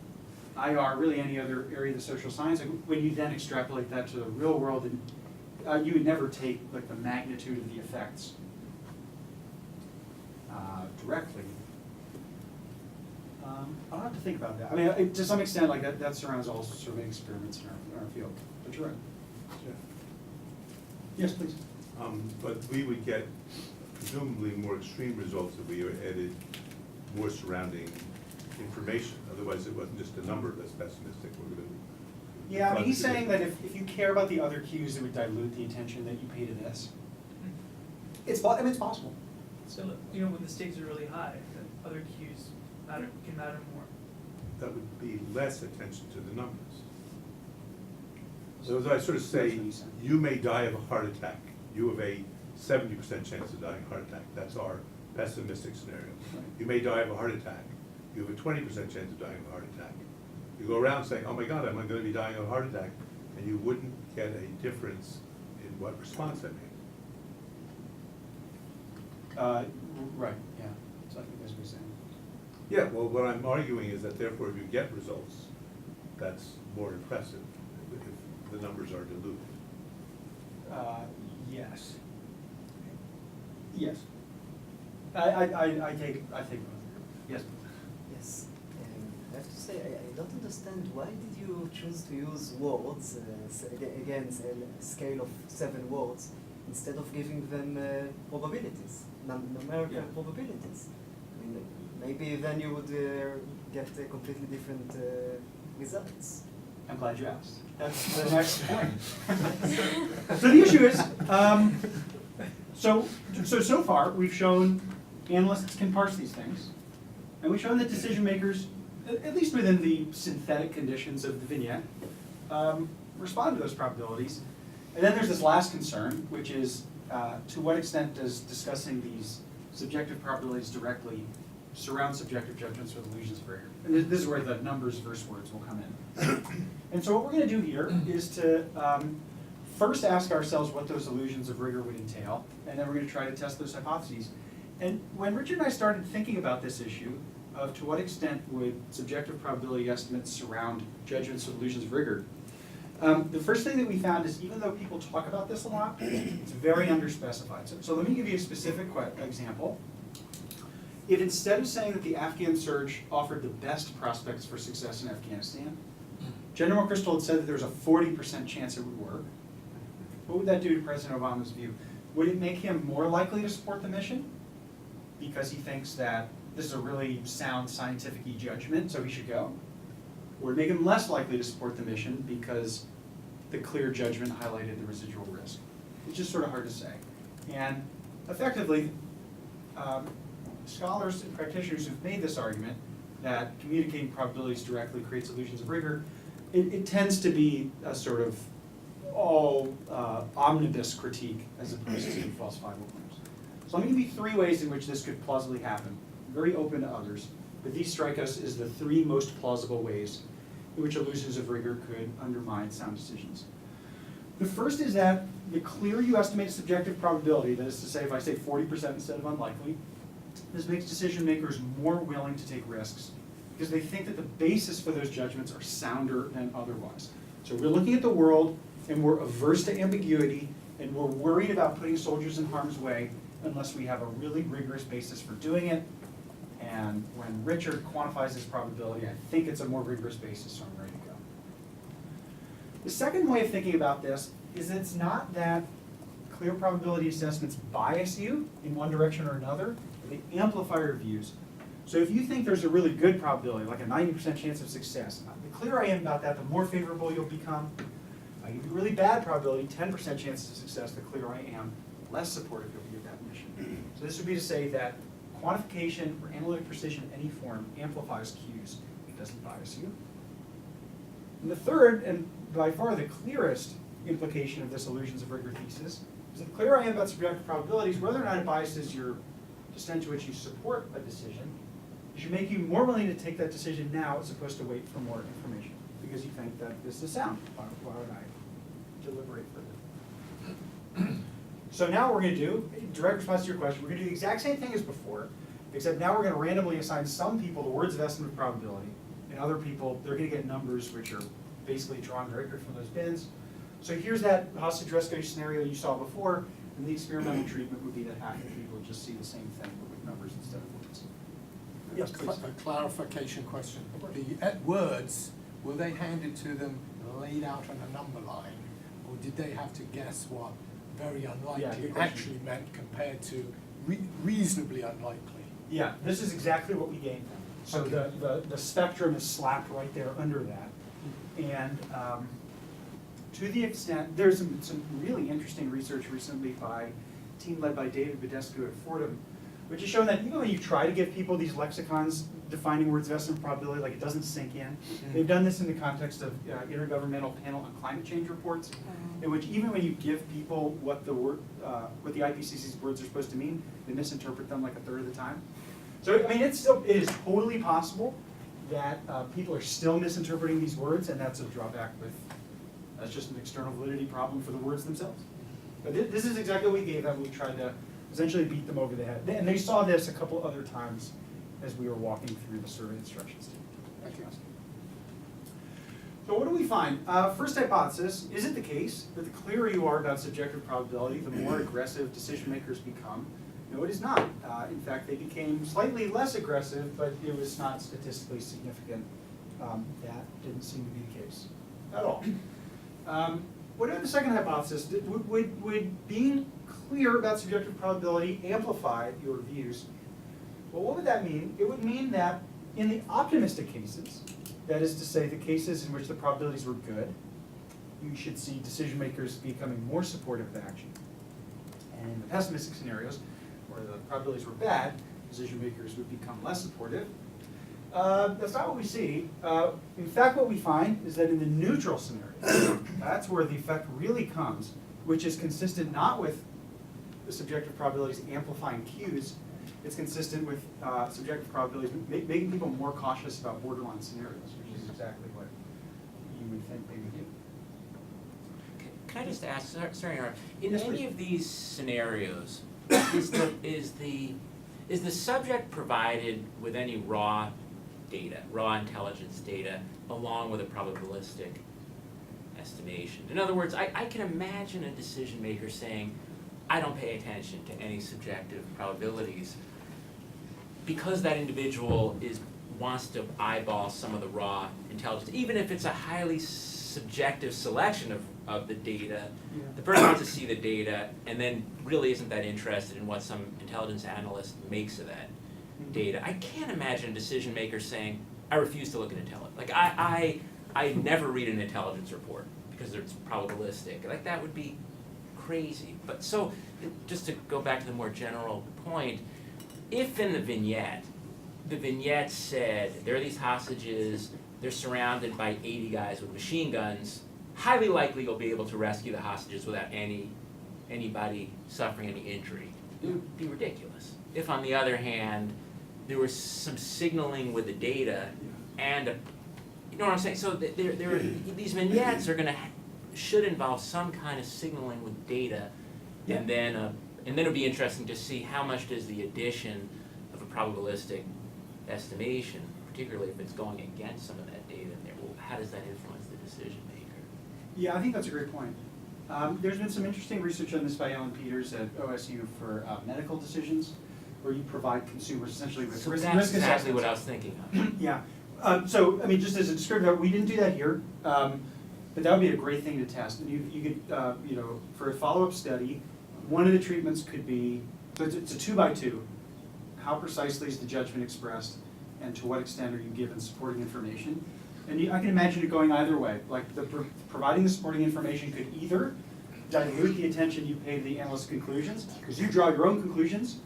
IR, really any other area of the social science, like, when you then extrapolate that to the real world, and you would never take like the magnitude of the effects directly. I'll have to think about that. I mean, to some extent, like that surrounds all survey experiments in our field. But you're right. Yeah. Yes, please. But we would get presumably more extreme results if we added more surrounding information. Otherwise, it wasn't just a number that's pessimistic. We're going to. Yeah, I mean, he's saying that if you care about the other cues, it would dilute the attention that you pay to this. It's possible. So, when the stakes are really high, then other cues can matter more. That would be less attention to the numbers. So as I sort of say, you may die of a heart attack. You have a 70% chance of dying of a heart attack. That's our pessimistic scenario. Right. You may die of a heart attack. You have a 20% chance of dying of a heart attack. You go around saying, oh my God, am I going to be dying of a heart attack? And you wouldn't get a difference in what response I made. Right, yeah. So I think that's what he's saying. Yeah, well, what I'm arguing is that therefore if you get results, that's more impressive if the numbers are diluted. Yes. Yes. I take both. Yes. Yes, I have to say, I don't understand why did you choose to use words, again, a scale of 7 words, instead of giving them probabilities, numerical Yeah. probabilities. I mean, maybe then you would get completely different results. I'm glad you asked. That's the next point. So the issue is, so far, we've shown analysts can parse these things, and we've shown that decision makers, at least within the synthetic conditions of the vignette, respond to those probabilities. And then there's this last concern, which is to what extent does discussing these subjective probabilities directly surround subjective judgments with illusions of rigor? And this is where the numbers versus words will come in. And so what we're going to do here is to first ask ourselves what those illusions of rigor would entail, and then we're going to try to test those hypotheses. And when Richard and I started thinking about this issue of to what extent would subjective probability estimates surround judgments with illusions of rigor, the first thing that we found is even though people talk about this a lot, it's very underspecified. So let me give you a specific example. If instead of saying that the Afghan surge offered the best prospects for success in Afghanistan, General McChrystal had said that there was a 40% chance it would work, what would that do to President Obama's view? Would it make him more likely to support the mission because he thinks that this is a really sound scientific judgment, so he should go? Or would it make him less likely to support the mission because the clear judgment highlighted the residual risk? It's just sort of hard to say. And effectively, scholars and practitioners who've made this argument that communicating probabilities directly creates illusions of rigor, it tends to be a sort of all omnibus critique as opposed to falsifiable claims. So let me give you 3 ways in which this could plausibly happen. I'm very open to others, but these strike us as the 3 most plausible ways in which illusions of rigor could undermine sound decisions. The first is that the clearer you estimate a subjective probability, that is to say if I say 40% instead of unlikely, this makes decision makers more willing to take risks because they think that the basis for those judgments are sounder than otherwise. So we're looking at the world and we're averse to ambiguity and we're worried about putting soldiers in harm's way unless we have a really rigorous basis for doing it. And when Richard quantifies this probability, I think it's a more rigorous basis, so I'm ready to go. The second way of thinking about this is that it's not that clear probability assessments bias you in one direction or another, they amplify your views. So if you think there's a really good probability, like a 90% chance of success, the clearer I am about that, the more favorable you'll become. I give you a really bad probability, 10% chances of success, the clearer I am, less supportive you'll be of that mission. So this would be to say that quantification or analytic precision in any form amplifies cues. It doesn't bias you. And the third, and by far the clearest implication of this illusions of rigor thesis, is that the clearer I am about subjective probabilities, whether or not it biases your extent to which you support a decision, it should make you more willing to take that decision now as opposed to wait for more information because you think that this is sound. Why would I deliberate further? So now what we're going to do, in direct response to your question, we're going to do the exact same thing as before, except now we're going to randomly assign some people the words of estimate of probability, and other people, they're going to get numbers which are basically drawn directly from those bins. So here's that hostage rescue scenario you saw before, and the experimental treatment would be that half of the people would just see the same thing, but with numbers instead of words. Yes, please. A clarification question. The words, were they handed to them laid out on a number line, or did they have to guess what very unlikely actually meant compared to reasonably unlikely? Yeah, this is exactly what we gave them. So Okay. the spectrum is slapped right there under that. And to the extent, there's some really interesting research recently by a team led by David Badescu at Fordham, which has shown that even when you try to give people these lexicons defining words of estimate probability, like it doesn't sink in. They've done this in the context of Intergovernmental Panel on Climate Change reports, in which even when you give people what the what the IPCC's words are supposed to mean, they misinterpret them like a third of the time. So I mean, it is totally possible that people are still misinterpreting these words, and that's a drawback that's just an external validity problem for the words themselves. But this is exactly what we gave them. We tried to essentially beat them over the head. And they saw this a couple other times as we were walking through the survey instructions. Thank you. So what do we find? First hypothesis, is it the case that the clearer you are about subjective probability, the more aggressive decision makers become? No, it is not. In fact, they became slightly less aggressive, but it was not statistically significant. That didn't seem to be the case at all. What about the second hypothesis? Would being clear about subjective probability amplify your views? Well, what would that mean? It would mean that in the optimistic cases, that is to say the cases in which the probabilities were good, you should see decision makers becoming more supportive of action. And in the pessimistic scenarios, where the probabilities were bad, decision makers would become less supportive. That's not what we see. In fact, what we find is that in the neutral scenario, that's where the effect really comes, which is consistent not with the subjective probabilities amplifying cues, it's consistent with subjective probabilities making people more cautious about borderline scenarios, which is exactly what you would think they would do. Can I just ask, sorry to interrupt, in Yes, any please. of these scenarios, is the subject provided with any raw data, raw intelligence data, along with a probabilistic estimation? In other words, I can imagine a decision maker saying, I don't pay attention to any subjective probabilities, because that individual wants to eyeball some of the raw intelligence, even if it's a highly subjective selection of the data. Yeah. The person wants to see the data and then really isn't that interested in what some intelligence analyst makes of that data. I can't imagine a decision maker saying, I refuse to look at intelligence. Like I never read an intelligence report because it's probabilistic. Like that would be crazy. But so, just to go back to the more general point, if in the vignette said, there are these hostages, they're surrounded by 80 guys with machine guns, highly likely you'll be able to rescue the hostages without anybody suffering any injury. It would be ridiculous. If on the other hand, there was some signaling with the data and you know what I'm saying? So these vignettes are should involve some kind of signaling with data, and then it'll be interesting to see how much does the addition of a probabilistic estimation, particularly if it's going against some of that data in there, well, how does that influence the decision maker? Yeah, I think that's a great point. There's been some interesting research on this by Ellen Peters at OSU for medical decisions, where you provide consumers essentially with So risk that's exactly assessments. what I was thinking of. Yeah. So, I mean, just as a descriptor, we didn't do that here, but that would be a great thing to test. And you could, you know, for a follow-up study, one of the treatments could be, so it's a 2x2. How precisely is the judgment expressed, and to what extent are you given supporting information? And I can imagine it going either way. Like providing the supporting information could either dilute the attention you pay to the analyst's conclusions, because you draw your own conclusions,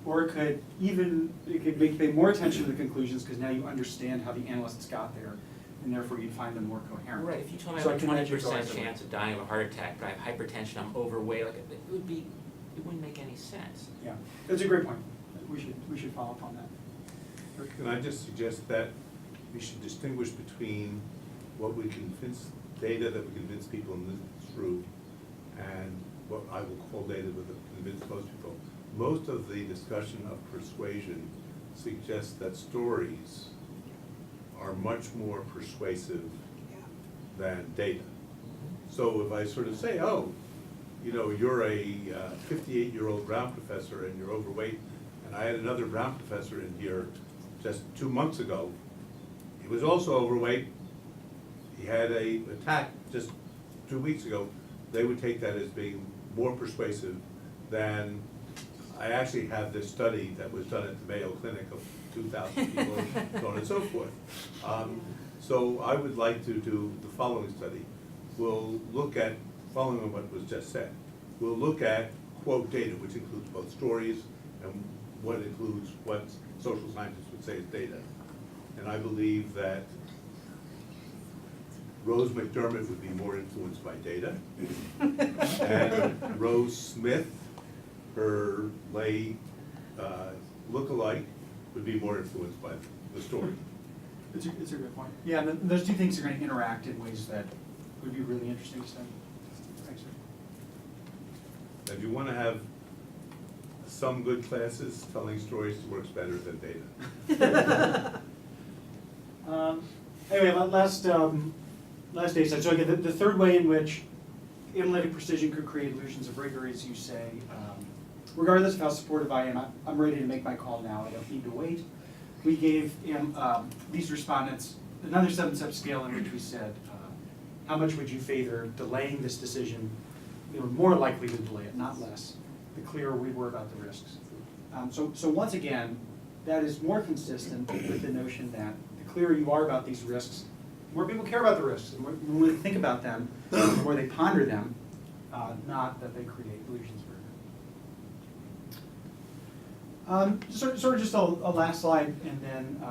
or it could make you pay more attention to the conclusions because now you understand how the analysts got there, and therefore you find them more coherent. Right, if you told me I So I have a can imagine it 20% going either way. chance of dying of a heart attack, but I have hypertension, I'm overweight, like it wouldn't make any sense. Yeah, that's a great point. We should follow up on that. Can I just suggest that we should distinguish between what we convince, data that we convince people through, and what I will call data that convince most people. Most of the discussion of persuasion suggests that stories are much more persuasive than data. So if I sort of say, oh, you know, you're a 58-year-old Brown professor and you're overweight, and I had another Brown professor in here just 2 months ago. He was also overweight. He had an attack just 2 weeks ago. They would take that as being more persuasive than, I actually have this study that was done at the Mayo Clinic of 2,000 people, so on and so forth. So I would like to do the following study. We'll look at, following on what was just said, we'll look at quote data, which includes both stories and what includes what social scientists would say is data. And I believe that Rose McDermott would be more influenced by data. And Rose Smith, her lay look-alike, would be more influenced by the story. It's a good point. Yeah, and those two things are going to interact in ways that would be really interesting to study. Thanks, sir. If you want to have some good classes, telling stories works better than data. Anyway, last day, so again, the third way in which analytic precision could create illusions of rigor is you say, regardless of how supportive I am, I'm ready to make my call now, I don't need to wait. We gave these respondents another 7-step scale in which we said, how much would you favor delaying this decision? They were more likely to delay it, not less, the clearer we were about the risks. So once again, that is more consistent with the notion that the clearer you are about these risks, the more people care about the risks, the more they think about them, the more they ponder them, not that they create illusions for it. Sort of just a last slide, and then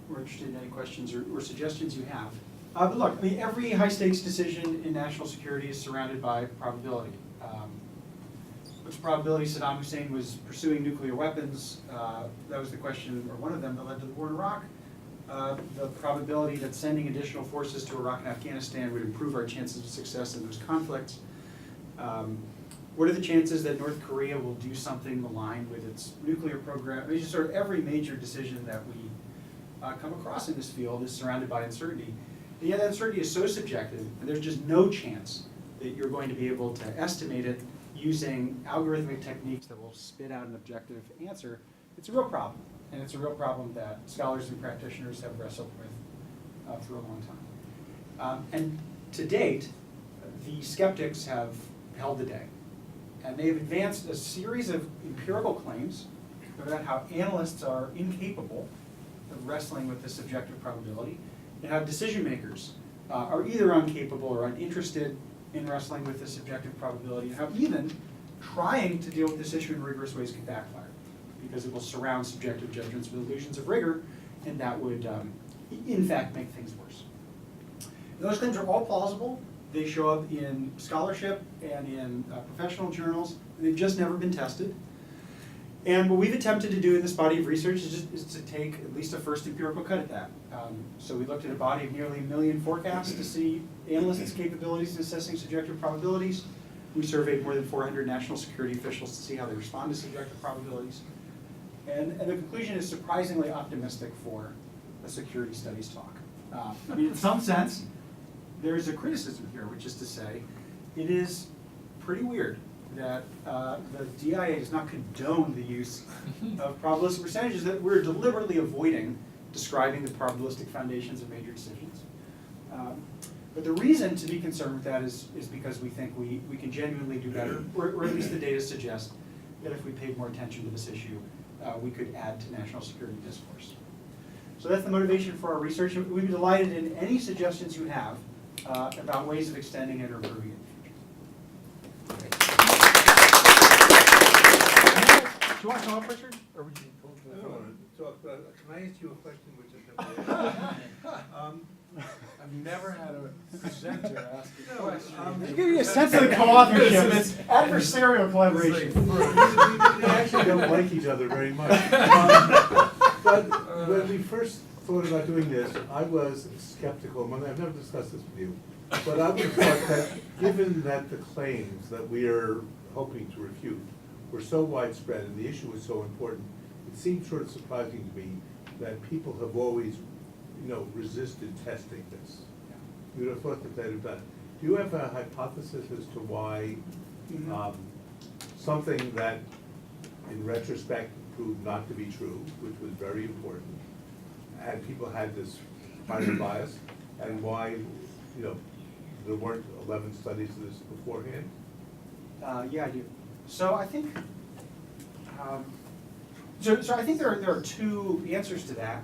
we're interested in any questions or suggestions you have. But look, I mean, every high-stakes decision in national security is surrounded by probability. What's the probability Saddam Hussein was pursuing nuclear weapons? That was the question, or one of them, that led to the war in Iraq. The probability that sending additional forces to Iraq and Afghanistan would improve our chances of success in those conflicts. What are the chances that North Korea will do something maligned with its nuclear program? I mean, just sort of every major decision that we come across in this field is surrounded by uncertainty. And yet that uncertainty is so subjective, and there's just no chance that you're going to be able to estimate it using algorithmic techniques that will spit out an objective answer. It's a real problem, and it's a real problem that scholars and practitioners have wrestled with for a long time. And to date, the skeptics have held the day. And they've advanced a series of empirical claims about how analysts are incapable of wrestling with this subjective probability, and how decision makers are either incapable or uninterested in wrestling with this subjective probability, and how even trying to deal with this issue in rigorous ways can backfire, because it will surround subjective judgments with illusions of rigor, and that would, in fact, make things worse. And those claims are all plausible. They show up in scholarship and in professional journals, and they've just never been tested. And what we've attempted to do in this body of research is to take at least a first empirical cut at that. So we looked at a body of nearly 1 million forecasts to see analysts' capabilities in assessing subjective probabilities. We surveyed more than 400 national security officials to see how they respond to subjective probabilities. And the conclusion is surprisingly optimistic for a security studies talk. I mean, in some sense, there's a criticism here, which is to say, it is pretty weird that the DIA does not condone the use of probabilistic percentages, that we're deliberately avoiding describing the probabilistic foundations of major decisions. But the reason to be concerned with that is because we think we can genuinely do better, or at least the data suggest that if we paid more attention to this issue, we could add to national security discourse. So that's the motivation for our research. We'd be delighted in any suggestions you have about ways of extending it or improving it in the future. Do you want to come up, Richard? Or would you? I don't want to talk, but can I ask you a question which is never I've never had a presenter ask a question. To give you a sense of the co-authorship, it's adversarial collaboration. We actually don't like each other very much. But when we first thought about doing this, I was skeptical. I've never discussed this with you, but I would have thought that given that the claims that we are hoping to refute were so widespread and the issue was so important, it seemed sort of surprising to me that people have always, resisted testing this. You would have thought that they'd have done it. Do you have a hypothesis as to why something that, in retrospect, proved not to be true, which was very important, and people had this kind of bias, and why, there weren't 11 studies of this beforehand? Yeah, I do. So I think, so I think there are two answers to that.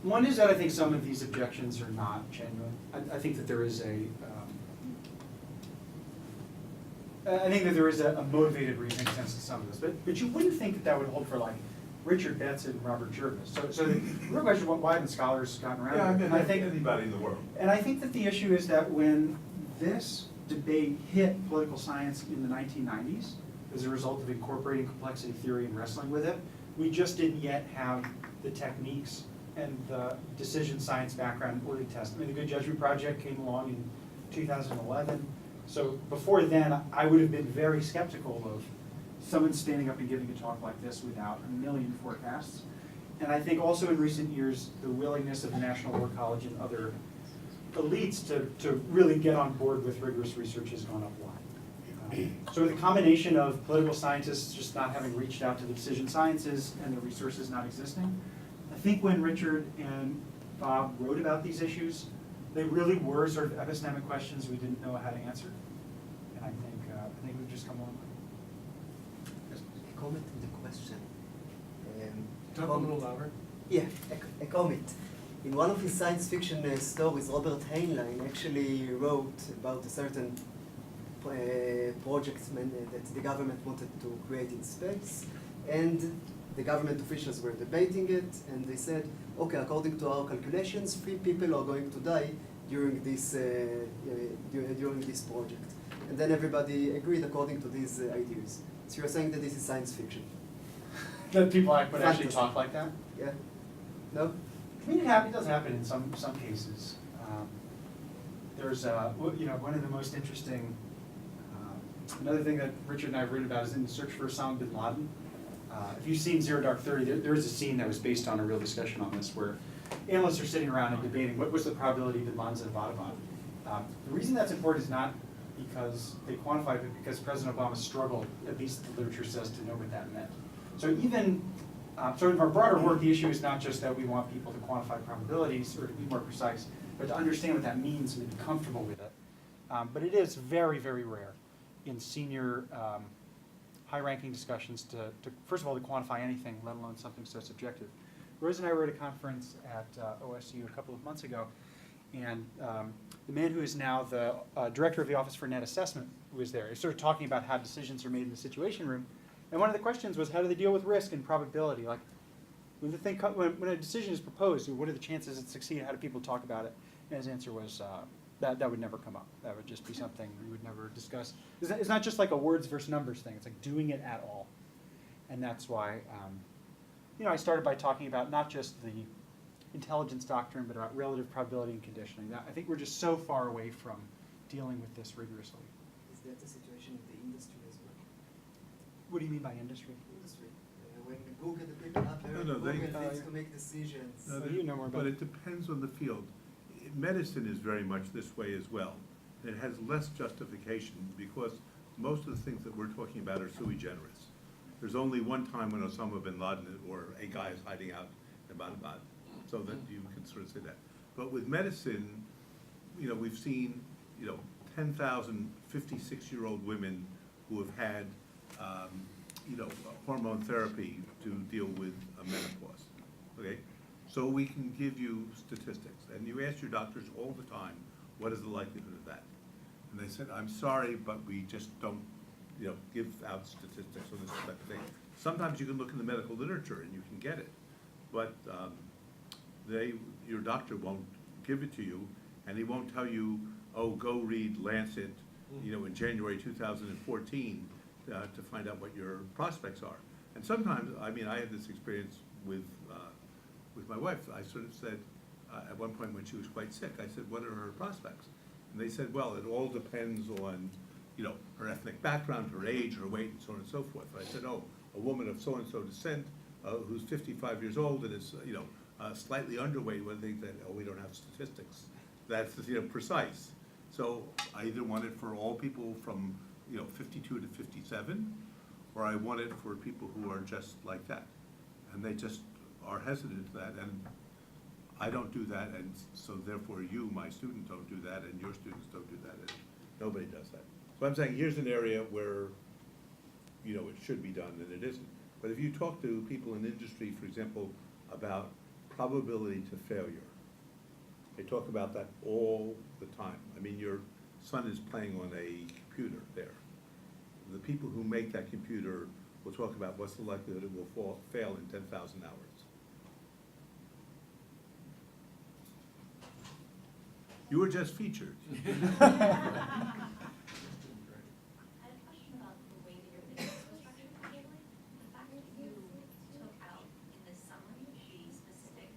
One is that I think some of these objections are not genuine. I think that there is a motivated reasoning sense to some of this, but you wouldn't think that would hold for like Richard Betts and Robert Jervis. So the real question is why haven't scholars gotten around Yeah, to it? I mean, And I think anybody in the world. And I think that the issue is that when this debate hit political science in the 1990s, as a result of incorporating complexity theory and wrestling with it, we just didn't yet have the techniques and the decision science background in order to test. I mean, the Good Judgment Project came along in 2011. So before then, I would have been very skeptical of someone standing up and giving a talk like this without 1 million forecasts. And I think also in recent years, the willingness of the National War College and other elites to really get on board with rigorous research has gone up a lot. So the combination of political scientists just not having reached out to the decision sciences and the resources not existing, I think when Richard and Bob wrote about these issues, they really were sort of epistemic questions we didn't know how to answer. And I think we've just come along. A comment on the question. Talk a little louder. Yeah, a comet. In one of his science fiction stories, Robert Heinlein actually wrote about a certain project that the government wanted to create in space, and the government officials were debating it, and they said, okay, according to our calculations, 3 people are going to die during this project. And then everybody agreed according to these ideas. So you're saying that this is science fiction? That people would actually Fantasy. talk like that? Yeah? No? I mean, it does happen in some cases. There's, one of the most interesting, another thing that Richard and I have written about is in the search for Osama bin Laden. If you've seen Zero Dark 30, there is a scene that was based on a real discussion on this where analysts are sitting around and debating what was the probability bin Laden's in Abbottabad. The reason that's important is not because they quantified it, but because President Obama struggled, at least the literature says, to know what that meant. So even, so in our broader work, the issue is not just that we want people to quantify probabilities or to be more precise, but to understand what that means and to be comfortable with it. But it is very, very rare in senior high-ranking discussions to, first of all, to quantify anything, let alone something so subjective. Rose and I were at a conference at OSU a couple of months ago, and the man who is now the director of the Office for Net Assessment was there. He was sort of talking about how decisions are made in the Situation Room, and one of the questions was how do they deal with risk and probability? Like when a decision is proposed, what are the chances it succeeds? How do people talk about it? And his answer was that would never come up. That would just be something we would never discuss. It's not just like a words versus numbers thing. It's like doing it at all, and that's why I started by talking about not just the intelligence doctrine, but about relative probability and conditioning. I think we're just so far away from dealing with this rigorously. Is that the situation in the industry as well? What do you mean by industry? Industry. When Google, the people up there, No, they- Google needs to make decisions. No, So you know more about But it. it depends on the field. Medicine is very much this way as well. It has less justification because most of the things that we're talking about are sui generis. There's only one time when Osama bin Laden or a guy is hiding out in Abbottabad, so that you can sort of say that. But with medicine, we've seen, 10,000 56-year-old women who have had, hormone therapy to deal with a menopause, okay? So we can give you statistics, and you ask your doctors all the time, what is the likelihood of that? And they said, I'm sorry, but we just don't, give out statistics on this type of thing. Sometimes you can look in the medical literature and you can get it, but your doctor won't give it to you, and he won't tell you, oh, go read Lancet, in January 2014 to find out what your prospects are. And sometimes, I had this experience with my wife. I sort of said, at one point when she was quite sick, I said, what are her prospects? And they said, well, it all depends on, her ethnic background, her age, her weight, and so on and so forth. And I said, oh, a woman of so-and-so descent who's 55 years old and is, slightly underweight, one thing that, we don't have statistics. That's, precise. So I either want it for all people from, 52 to 57, or I want it for people who are just like that. And they just are hesitant to that, and I don't do that, and so therefore you, my student, don't do that, and your students don't do that, and nobody does that. So I'm saying here's an area where, it should be done, and it isn't. But if you talk to people in industry, for example, about probability to failure, they talk about that all the time. Your son is playing on a computer there. The people who make that computer will talk about what's the likelihood it will fail in 10,000 hours. You were just featured. I had a question about the way that your videos were structured particularly. The fact that you took out in this summary the specific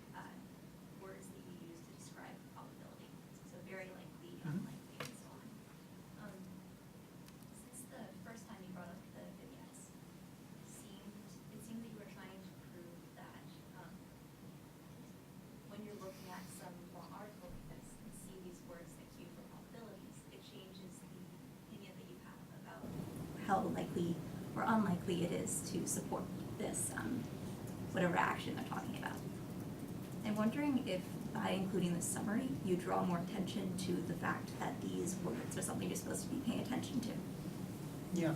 words that you use to describe probability. So very likely, unlikely, and so on. Since the first time you brought up the vignettes, it seemed that you were trying to prove that when you're looking at some long article like this and see these words that cue for probabilities, it changes the opinion that you have about how likely or unlikely it is to support this, whatever action they're talking about. I'm wondering if by including this summary, you draw more attention to the fact that these words are something you're supposed to be paying attention to. Yeah.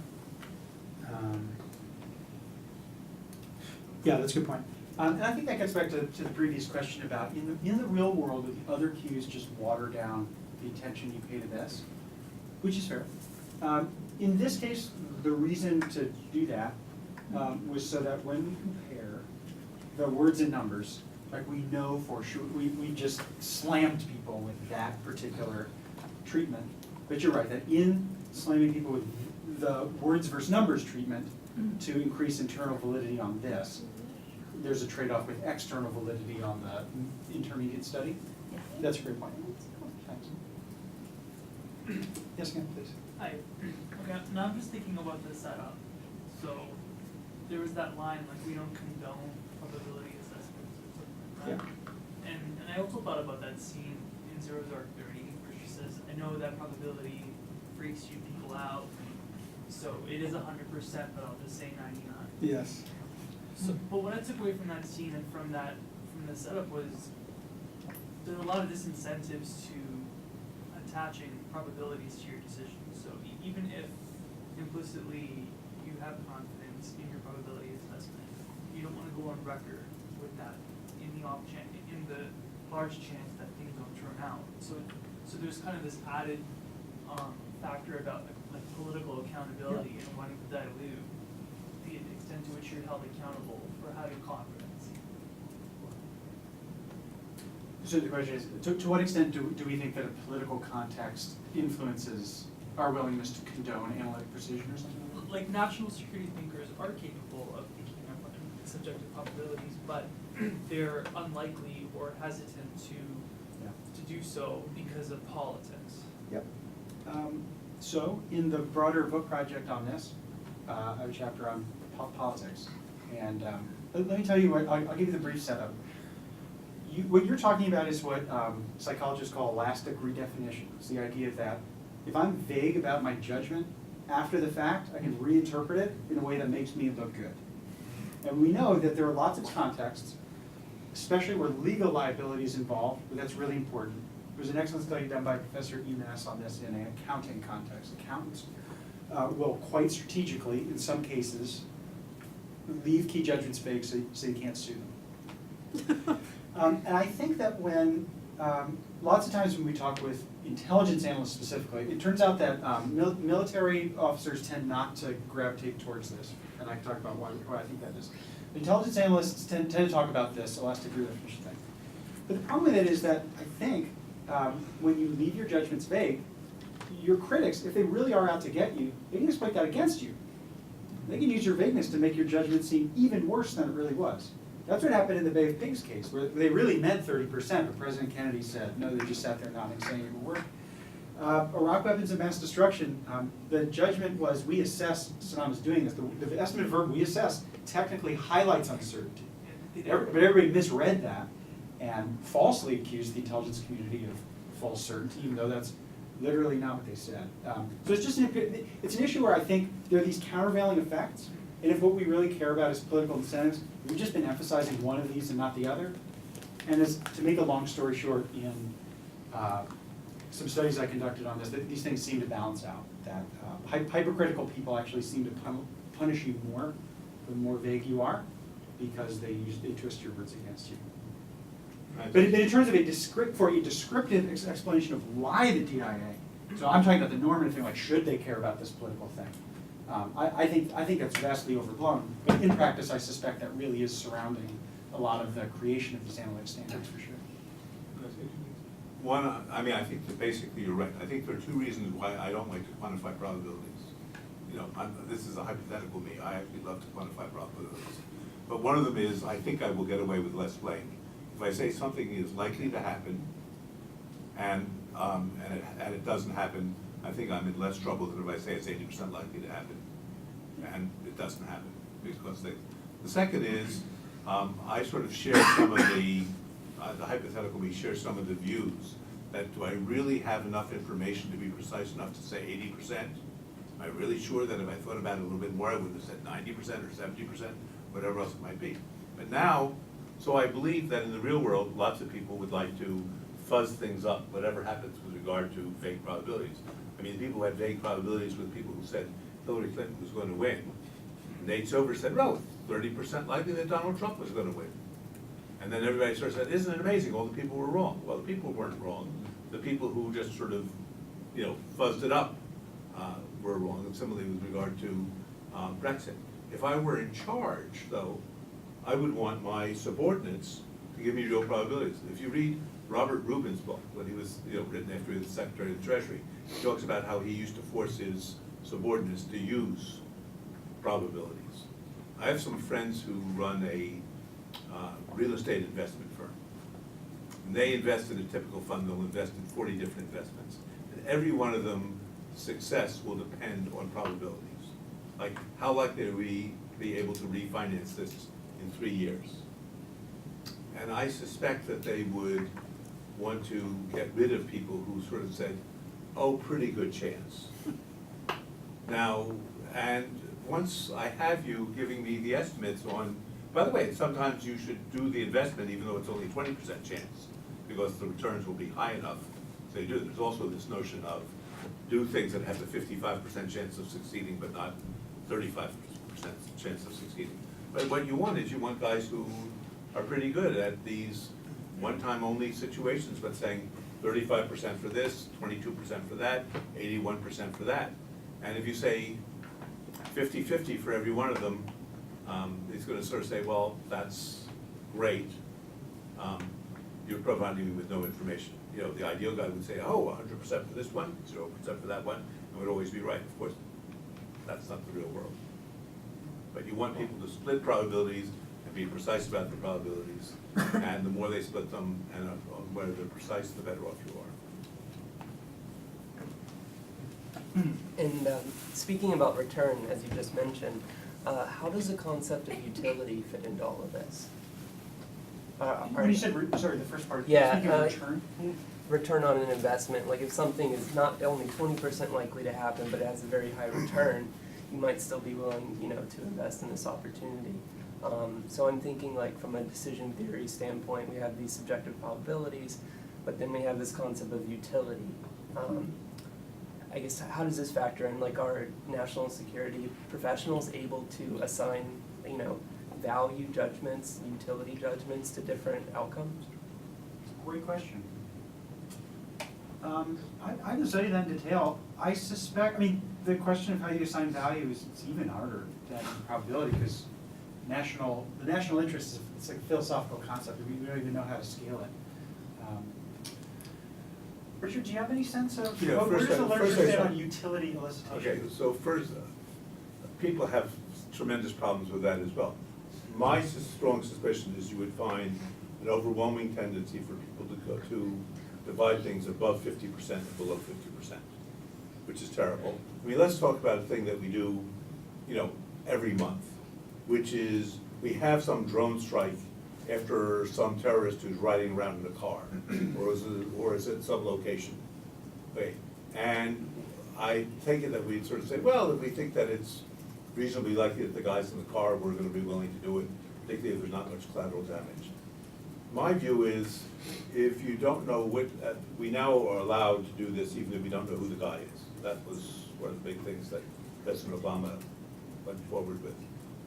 Yeah, that's a good point. And I think that gets back to the previous question about, in the real world, would the other cues just water down the attention you pay to this? Which is fair. In this case, the reason to do that was so that when we compare the words and numbers, like we know for sure, we just slammed people with that particular treatment. But you're right, that in slamming people with the words versus numbers treatment to increase internal validity on this, there's a trade-off with external validity on the intermediate study. Yeah. That's a great point. Thanks. Yes, ma'am, please. Hi. Okay, now I'm just thinking about the setup. So there was that line, like, we don't condone probability assessments or something like that. And I also thought about that scene in Zero Dark 30 where she says, I know that probability freaks you people out, so it is 100%, but I'll just say 99. Yes. So, but what I took away from that scene and from the setup was there's a lot of disincentives to attaching probabilities to your decisions. So even if implicitly you have confidence in your probability assessment, you don't want to go on record with that in the large chance that things don't turn out. So there's kind of this added factor about like political accountability and wanting to dilute the extent to which you're held accountable for having confidence. So the question is, to what extent do we think that a political context influences our willingness to condone analytic precision or something? Like national security thinkers are capable of thinking of subjective probabilities, but they're unlikely or hesitant to do so because of politics. Yep. So in the broader book project on this, I have a chapter on politics. And let me tell you what, I'll give you the brief setup. What you're talking about is what psychologists call elastic redefinition. It's the idea that if I'm vague about my judgment after the fact, I can reinterpret it in a way that makes me look good. And we know that there are lots of contexts, especially where legal liability is involved, but that's really important. There was an excellent study done by Professor Emas on this in an accounting context. Accountants will quite strategically, in some cases, leave key judgments vague so you can't sue them. And I think that when, lots of times when we talk with intelligence analysts specifically, it turns out that military officers tend not to gravitate towards this. And I can talk about why I think that is. Intelligence analysts tend to talk about this elastic redefinition thing. But the problem with it is that I think when you leave your judgments vague, your critics, if they really are out to get you, they can exploit that against you. They can use your vagueness to make your judgment seem even worse than it really was. That's what happened in the Bay of Pigs case, where they really meant 30%, but President Kennedy said, no, they just sat there nodding, saying it would work. Iraq weapons of mass destruction, the judgment was we assess Saddam is doing this. The estimated verb we assess technically highlights uncertainty. But everybody misread that and falsely accused the intelligence community of false certainty, even though that's literally not what they said. So it's just it's an issue where I think there are these countervailing effects, and if what we really care about is political incentives, we've just been emphasizing one of these and not the other. And as, to make a long story short, in some studies I conducted on this, these things seem to balance out. That hypercritical people actually seem to punish you more the more vague you are, because they twist your words against you. Right. But in terms of a descriptive explanation of why the DIA, so I'm talking about the normative thing, like should they care about this political thing? I think that's vastly overblown, but in practice I suspect that really is surrounding a lot of the creation of these analytic standards for sure. One, I mean, I think that basically you're right. I think there are two reasons why I don't like to quantify probabilities. You know, this is a hypothetical me. I actually love to quantify probabilities. But one of them is I think I will get away with less blame. If I say something is likely to happen and it doesn't happen, I think I'm in less trouble than if I say it's 80% likely to happen and it doesn't happen. Because the second is I sort of share some of the hypothetical, we share some of the views that do I really have enough information to be precise enough to say 80%? Am I really sure that if I thought about it a little bit more, I would have said 90% or 70%, whatever else it might be. But now, so I believe that in the real world, lots of people would like to fuzz things up, whatever happens with regard to vague probabilities. I mean, people who had vague probabilities with people who said Hillary Clinton was going to win. Nate Silver said, no, 30% likely that Donald Trump was going to win. And then everybody sort of said, isn't it amazing, all the people were wrong? Well, the people weren't wrong. The people who just sort of, fuzzed it up were wrong, and similarly with regard to Brexit. If I were in charge, though, I would want my subordinates to give me real probabilities. If you read Robert Rubin's book, when he was, written after he was Secretary of the Treasury, he talks about how he used to force his subordinates to use probabilities. I have some friends who run a real estate investment firm. And they invest in a typical fund, they'll invest in 40 different investments. And every one of them, success will depend on probabilities. Like, how likely are we to be able to refinance this in 3 years? And I suspect that they would want to get rid of people who sort of said, oh, pretty good chance. Now, and once I have you giving me the estimates on, by the way, sometimes you should do the investment even though it's only 20% chance, because the returns will be high enough. So you do. There's also this notion of do things that have the 55% chance of succeeding, but not 35% chance of succeeding. But what you want is you want guys who are pretty good at these one-time only situations, but saying 35% for this, 22% for that, 81% for that. And if you say 50-50 for every one of them, he's going to sort of say, well, that's great. You're providing me with no information. The ideal guy would say, oh, 100% for this one, 0% for that one, and would always be right. Of course, that's not the real world. But you want people to split probabilities and be precise about the probabilities. And the more they split them and where they're precise, the better off you are. And speaking about return, as you just mentioned, how does the concept of utility fit into all of this? When you said, sorry, the first part, Yeah, speaking of return? Return on an investment, like if something is not only 20% likely to happen, but it has a very high return, you might still be willing, to invest in this opportunity. So I'm thinking like from a decision theory standpoint, we have these subjective probabilities, but then we have this concept of utility. I guess, how does this factor in? Like, are national security professionals able to assign, value judgments, utility judgments to different outcomes? Great question. I haven't studied that in detail. I suspect, the question of how you assign value is it's even harder than probability, because the national interest, it's like a philosophical concept. We don't even know how to scale it. Richard, do you have any sense of, Yeah, where does the literature first I- stand on utility elicitation? Okay, so first, people have tremendous problems with that as well. My strong suspicion is you would find an overwhelming tendency for people to go to divide things above 50% and below 50%, which is terrible. Let's talk about a thing that we do, every month, which is we have some drone strike after some terrorist who's riding around in a car, or is it some location. Okay, and I take it that we'd sort of say, well, if we think that it's reasonably likely that the guys in the car were going to be willing to do it, particularly if there's not much collateral damage. My view is, if you don't know what, we now are allowed to do this even if we don't know who the guy is. That was one of the big things that President Obama went forward with.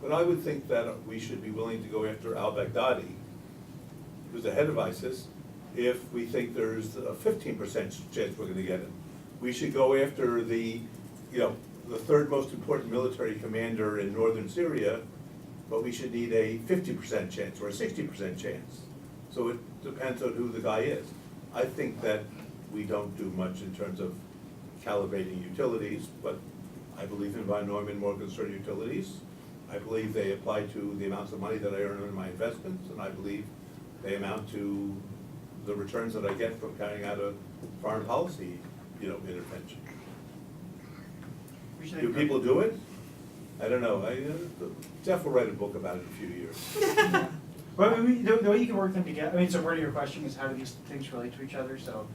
But I would think that we should be willing to go after al-Baghdadi, who's the head of ISIS, if we think there's a 15% chance we're going to get him. We should go after the third most important military commander in northern Syria, but we should need a 50% chance or a 60% chance. So it depends on who the guy is. I think that we don't do much in terms of calibrating utilities, but I believe in von Neumann Morgenstern utilities. I believe they apply to the amounts of money that I earn in my investments, and I believe they amount to the returns that I get from carrying out a foreign policy, intervention. Do people do it? I don't know. Jeff will write a book about it in a few years. Well, the way you can work them together, so part of your question is how do these things relate to each other? So,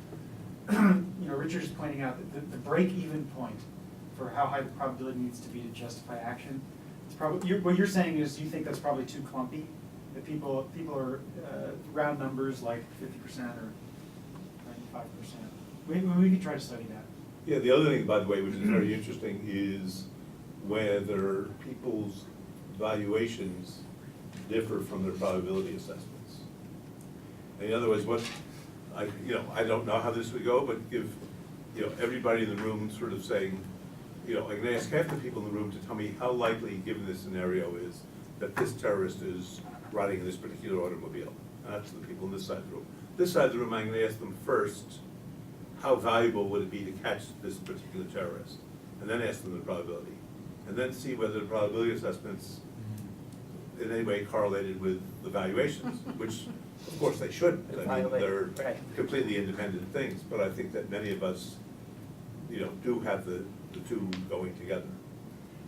Richard's pointing out that the break-even point for how high the probability needs to be to justify action, it's probably, what you're saying is you think that's probably too clumpy, that people are round numbers like 50% or 95%. We could try to study that. Yeah, the other thing, by the way, which is very interesting, is whether people's valuations differ from their probability assessments. In other words, I don't know how this would go, but if, everybody in the room sort of saying, I can ask half the people in the room to tell me how likely, given this scenario, is that this terrorist is riding in this particular automobile. And that's the people on this side of the room. This side of the room, I'm gonna ask them first, how valuable would it be to catch this particular terrorist? And then ask them the probability. And then see whether the probability assessments in any way correlated with the valuations, which of course they shouldn't. I mean, they're Right. completely independent things, but I think that many of us, do have the two going together.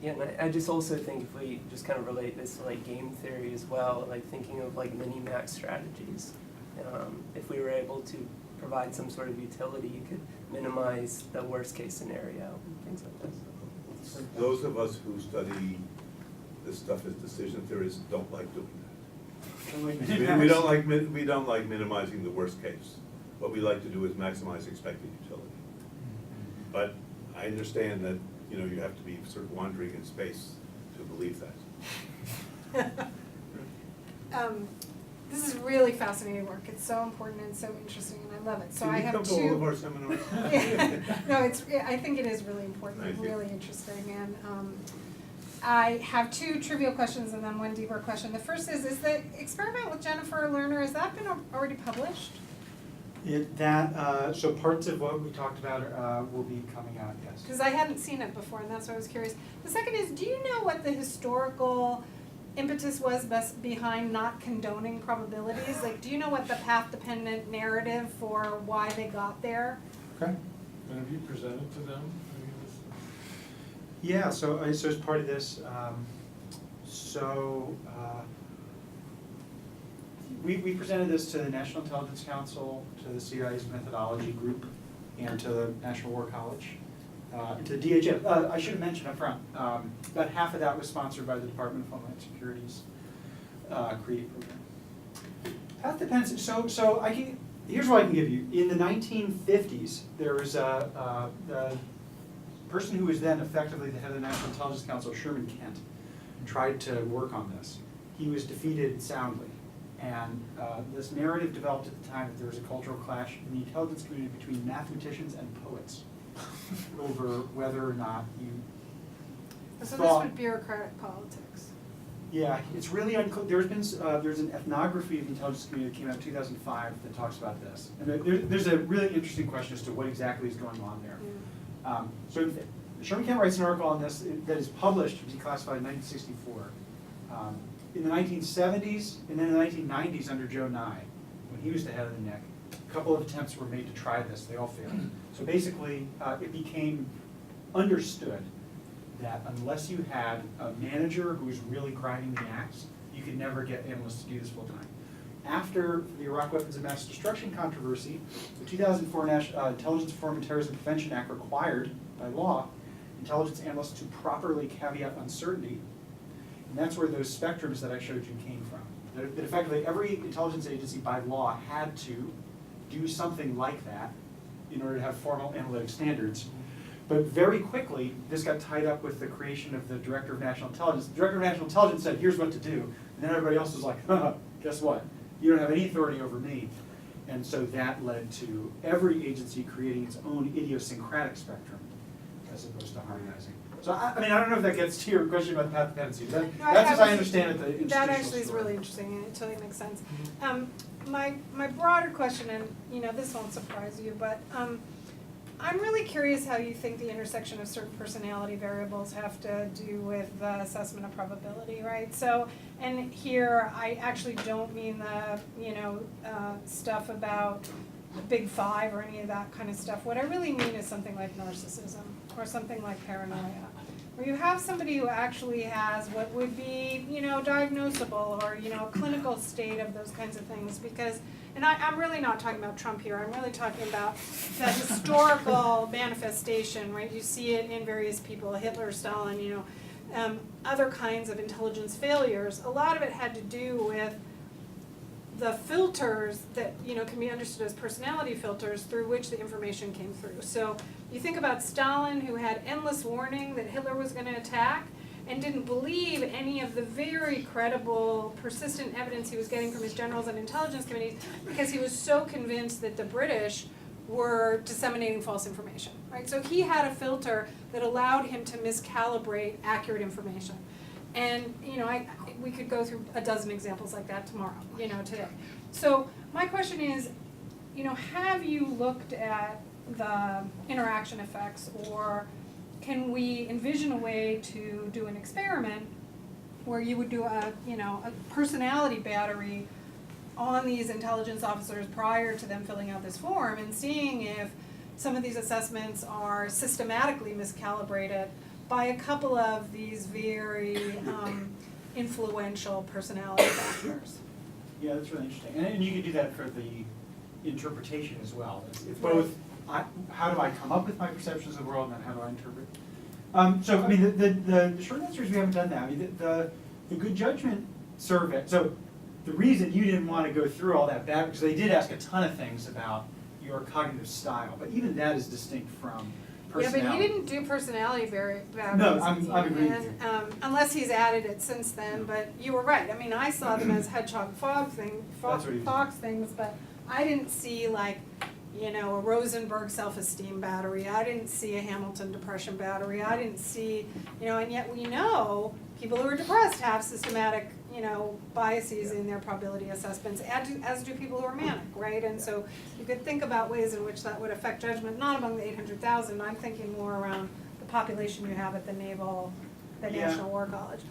Yeah, and I just also think if we just kind of relate this to like game theory as well, like thinking of like mini-max strategies. If we were able to provide some sort of utility, you could minimize the worst case scenario and things like this. Those of us who study this stuff as decision theorists don't like doing that. We don't like minimizing the worst case. What we like to do is maximize expected utility. But I understand that, you have to be sort of wandering in space to believe that. This is really fascinating work. It's so important and so interesting, and I love it. So I have Can you come to all of two. our seminars? No, I think it is really important and Thank you. really interesting. And I have two trivial questions and then one deeper question. The first is the experiment with Jennifer Lerner, has that been already published? So parts of what we talked about will be coming out, yes. Because I hadn't seen it before, and that's why I was curious. The second is, do you know what the historical impetus was behind not condoning probabilities? Like, do you know what the path-dependent narrative for why they got there? Okay. And have you presented to them? Yeah, so as part of this, we presented this to the National Intelligence Council, to the CIA's methodology group, and to the National War College, and to the DHS. I should have mentioned up front, about half of that was sponsored by the Department of Homeland Security's CREATE program. Path depends, so here's what I can give you. In the 1950s, there was the person who was then effectively the head of the National Intelligence Council, Sherman Kent, tried to work on this. He was defeated soundly. And this narrative developed at the time that there was a cultural clash in the intelligence community between mathematicians and poets over whether or not you So thought. this was bureaucratic politics. Yeah, it's really unclear. There's an ethnography of the intelligence community that came out in 2005 that talks about this. And there's a really interesting question as to what exactly is going on there. Yeah. So Sherman Kent writes an article on this that is published, declassified in 1964. In the 1970s and then in the 1990s under Joe Nye, when he was the head of the NIC, a couple of attempts were made to try this. They all failed. So basically, it became understood that unless you had a manager who was really grinding the axe, you could never get analysts to do this full time. After the Iraq Weapons of Mass Destruction controversy, the 2004 Intelligence Reform and Terrorism Prevention Act required, by law, intelligence analysts to properly caveat uncertainty. And that's where those spectrums that I showed you came from. That effectively every intelligence agency by law had to do something like that in order to have formal analytic standards. But very quickly, this got tied up with the creation of the Director of National Intelligence. The Director of National Intelligence said, here's what to do. And then everybody else was like, guess what? You don't have any authority over me. And so that led to every agency creating its own idiosyncratic spectrum as opposed to harmonizing. So I don't know if that gets to your question about the path dependency. That's as I understand it, the institutional That actually is story. really interesting, and it totally makes sense. My broader question, and this won't surprise you, but I'm really curious how you think the intersection of certain personality variables have to do with the assessment of probability, right? So, and here I actually don't mean the stuff about the big five or any of that kind of stuff. What I really mean is something like narcissism or something like paranoia, where you have somebody who actually has what would be, diagnosable or, a clinical state of those kinds of things. Because, and I'm really not talking about Trump here, I'm really talking about the historical manifestation, right? You see it in various people, Hitler, Stalin, other kinds of intelligence failures. A lot of it had to do with the filters that can be understood as personality filters through which the information came through. So you think about Stalin, who had endless warning that Hitler was going to attack, and didn't believe any of the very credible, persistent evidence he was getting from his generals and intelligence committees, because he was so convinced that the British were disseminating false information, right? So he had a filter that allowed him to miscalibrate accurate information. And, you know, we could go through a dozen examples like that tomorrow, you know, today. So my question is, you know, have you looked at the interaction effects, or can we envision a way to do an experiment where you would do a, you know, a personality battery on these intelligence officers prior to them filling out this form, and seeing if some of these assessments are systematically miscalibrated by a couple of these very influential personality factors? Yeah, that's really interesting. And you could do that for the interpretation as well. It's Right. both, how do I come up with my perceptions of the world, and then how do I interpret? So, I mean, the short answer is we haven't done that. I mean, the good judgment survey, so the reason you didn't want to go through all that back, because they did ask a ton of things about your cognitive style, but even that is distinct from personality. Yeah, but he didn't do personality very bad. No, I'm agreeing with you. Unless he's added it since then, but you were right. I mean, I saw them as hedgehog That's what he was fox things, but I didn't see like, you know, a Rosenberg self-esteem battery. I didn't see a Hamilton depression battery. I didn't see, you know, and yet we know people who are depressed have systematic, you know, biases in their probability assessments, as do people who are manic, right? And so you could think about ways in which that would affect judgment, not among the 800,000. I'm thinking more around the population you have at the Yeah. National War College.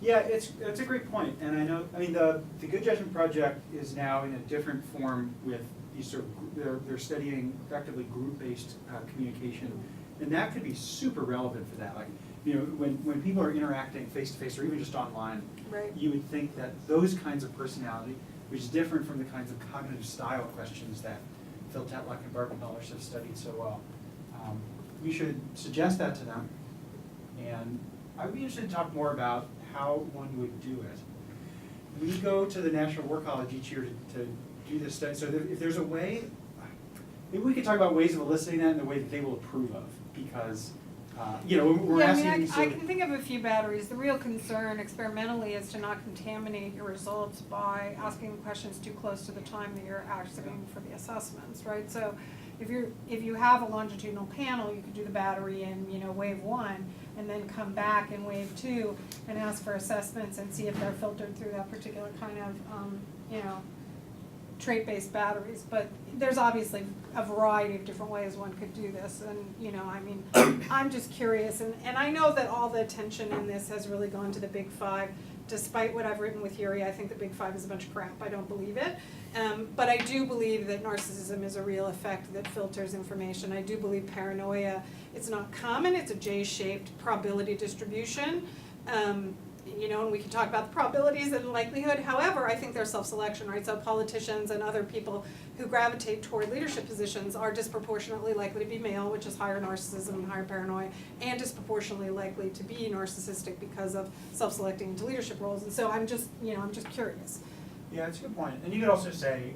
Yeah, it's a great point, and I know, I mean, the Good Judgment Project is now in a different form with these sort of, they're studying effectively group-based communication, and that could be super relevant for that. Like, you know, when people are interacting face-to-face or even just online, Right. you would think that those kinds of personality, which is different from the kinds of cognitive style questions that Phil Tetlock and Barbara Mullers have studied so well, we should suggest that to them, and I would be interested to talk more about how one would do it. We go to the National War College each year to do this study, so if there's a way, maybe we could talk about ways of eliciting that in the way that they will approve of, because, you know, we're Yeah, I asking mean, these I sort of- can think of a few batteries. The real concern experimentally is to not contaminate your results by asking questions too close to the time that you're asking for the assessments, right? So if you have a longitudinal panel, you could do the battery in, you know, wave 1, and then come back in wave 2 and ask for assessments and see if they're filtered through that particular kind of, you know, trait-based batteries. But there's obviously a variety of different ways one could do this, and, you know, I mean, I'm just curious, and I know that all the attention in this has really gone to the Big Five. Despite what I've written with Yuri, I think the Big Five is a bunch of crap. I don't believe it. But I do believe that narcissism is a real effect that filters information. I do believe paranoia, it's not common, it's a J-shaped probability distribution. You know, and we can talk about the probabilities and likelihood. However, I think there's self-selection, right? So politicians and other people who gravitate toward leadership positions are disproportionately likely to be male, which is higher narcissism and higher paranoia, and disproportionately likely to be narcissistic because of self-selecting into leadership roles. And so I'm just, you know, I'm just curious. Yeah, that's a good point. And you could also say,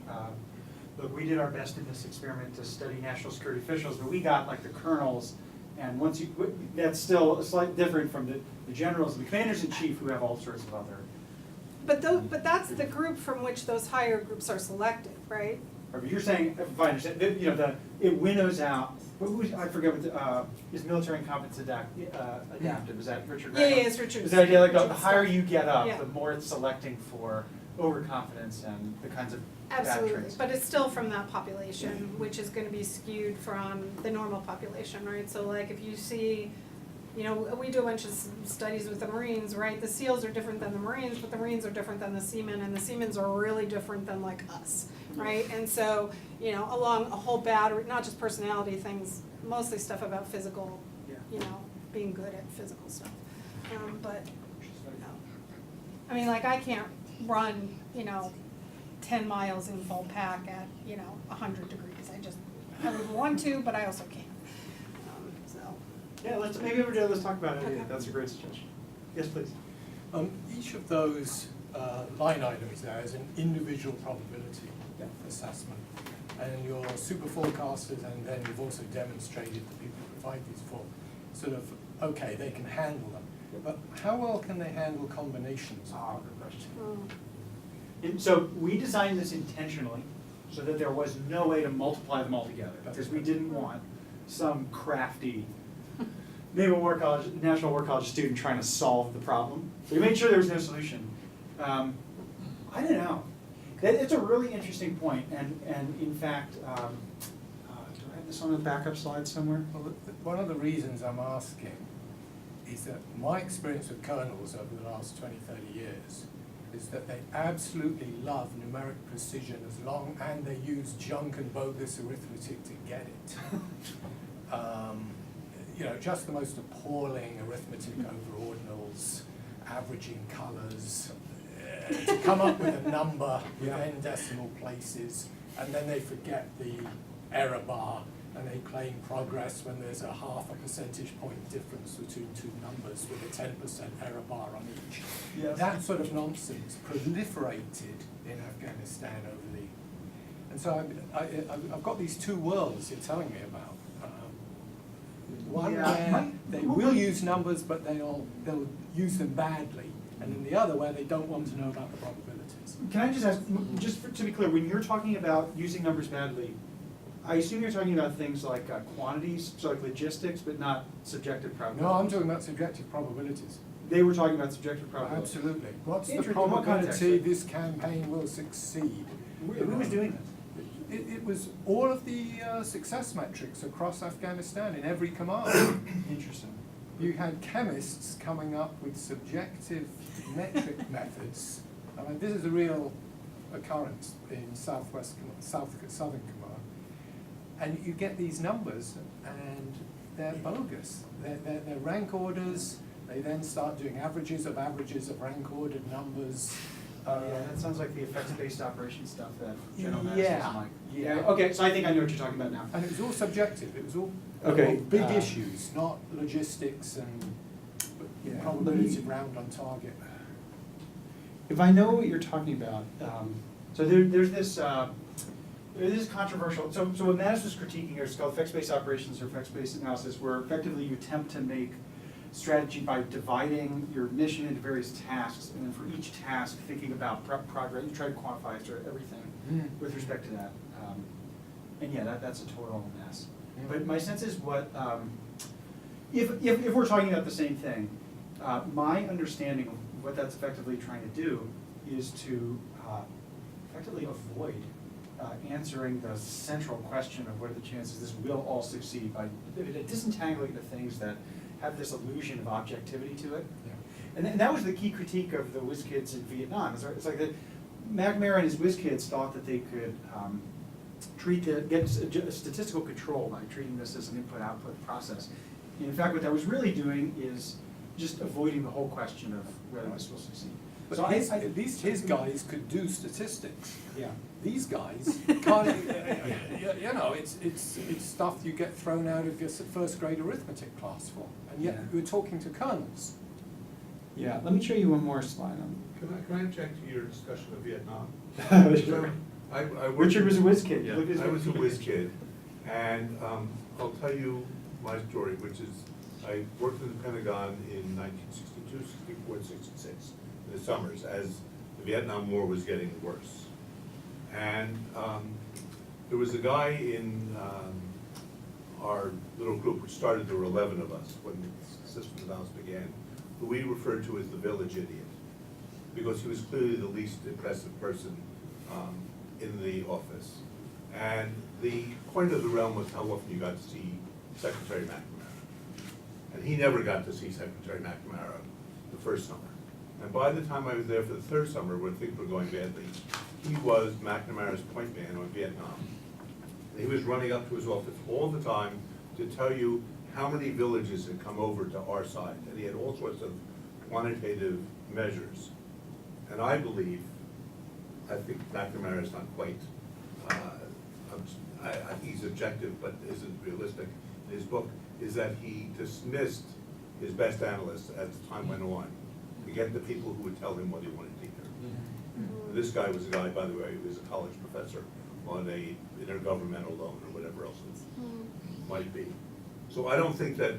look, we did our best in this experiment to study national security officials, but we got like the colonels, and once you, that's still a slight different from the generals and the commanders-in-chief who have all sorts of other. But that's the group from which those higher groups are selected, right? But you're saying, if I understand, you know, it winnows out. I forget what is military incompetence adaptive? Is that Richard? Yeah, Randall? it's Richard. Is the idea like the Richard higher stuff. you get up, Yeah. the more it's selecting for overconfidence and the kinds of bad Absolutely, traits. but it's still from that population, which is gonna be skewed from the normal population, right? So like if you see, you know, we do a bunch of studies with the Marines, right? The SEALs are different than the Marines, but the Marines are different than the seamen, and the seamen are really different than like us, right? And so, you know, along a whole battery, not just personality things, mostly stuff about physical, Yeah. you know, being good at physical stuff. But, you know, I mean, like I can't run, you know, 10 miles in full pack at, you know, 100 degrees. I would want to, but I also can't. So. Yeah, let's talk about it. Okay. That's a great suggestion. Yes, please. Each of those line items there is an individual probability Yeah. assessment. And your super forecasters, and then you've also demonstrated the people who provide these for, sort of, okay, they can handle them. But how well can they handle combinations? Ah, good question. And so we designed this intentionally so that there was no way to multiply them all together, because we didn't want some crafty National War College student trying to solve the problem. So we made sure there was no solution. I don't know. It's a really interesting point, and in fact, do I have this on the backup slide somewhere? Well, one of the reasons I'm asking is that my experience with kernels over the last 20, 30 years is that they absolutely love numeric precision and they use junk and bogus arithmetic to get it. You know, just the most appalling arithmetic over ordinals, averaging colors, to come up with a number with n decimal places, and then they forget the error bar and they claim progress when there's a 0.5 percentage point difference between two numbers with a 10% error bar on each. Yes. That sort of nonsense proliferated in Afghanistan over the... And so I've got these two worlds you're telling me about. One where they will use numbers, but they'll use them badly, and then the other where they don't want to know about the probabilities. Can I just ask, to be clear, when you're talking about using numbers badly, I assume you're talking about things like quantities, so like logistics, but not subjective probability? No, I'm talking about subjective probabilities. They were talking about subjective probability? Absolutely. What's the Interesting. What context? probability this campaign will succeed? Who was doing this? It was all of the success metrics across Afghanistan in every command. Interesting. You had chemists coming up with subjective metric methods. I mean, this is a real occurrence in Southern Command. And you get these numbers, and they're bogus. They're rank orders. They then start doing averages of rank ordered numbers. Yeah, that sounds like the effects-based operation stuff that General Mattis Yeah, doesn't like. yeah. Okay, so I think I know what you're talking about now. And it was all subjective. It was all Okay, big issues, not logistics and Yeah. probability of round on target. If I know what you're talking about, so there's this controversial, so what Mattis was critiquing here is called effects-based operations or effects-based analysis, where effectively you attempt to make strategy by dividing your mission into various tasks, and then for each task thinking about progress, you try to quantify sort of everything with respect to that. And yeah, that's a total mess. But my sense is if we're talking about the same thing, my understanding of what that's effectively trying to do is to effectively avoid answering the central question of what are the chances this will all succeed by disentangling the things that have this illusion of objectivity to it. Yeah. And that was the key critique of the whiz kids in Vietnam. It's like that McNamara and his whiz kids thought that they could get statistical control by treating this as an input-output process. And in fact, what that was really doing is just avoiding the whole question of whether this will succeed. But So at least his guys could do statistics. Yeah. These guys can't. You know, it's stuff you get thrown out of your first grade arithmetic class for, and yet you're talking to colonels. Yeah. Let me show you one more slide on. Can I object to your discussion of Vietnam? Sure. I Richard was a whiz kid. Yeah, Look at his I was a Wikipedia. whiz kid, and I'll tell you my story, which is I worked in the Pentagon in 1962, 64, 66, in the summers, as the Vietnam War was getting worse. And there was a guy in our little group, which started, there were 11 of us when the system of balance began, who we referred to as the village idiot, because he was clearly the least impressive person in the office. And the point of the realm was how often you got to see Secretary McNamara. And he never got to see Secretary McNamara the first summer. And by the time I was there for the third summer, where things were going badly, he was McNamara's point man on Vietnam. And he was running up to his office all the time to tell you how many villages had come over to our side. And he had all sorts of quantitative measures. And I think McNamara is not quite, he's objective but isn't realistic in his book, is that he dismissed his best analysts as time went on to get the people who would tell him what he wanted to hear. This guy was a guy, by the way, who was a college professor on a intergovernmental loan or whatever else it might be. So I don't think that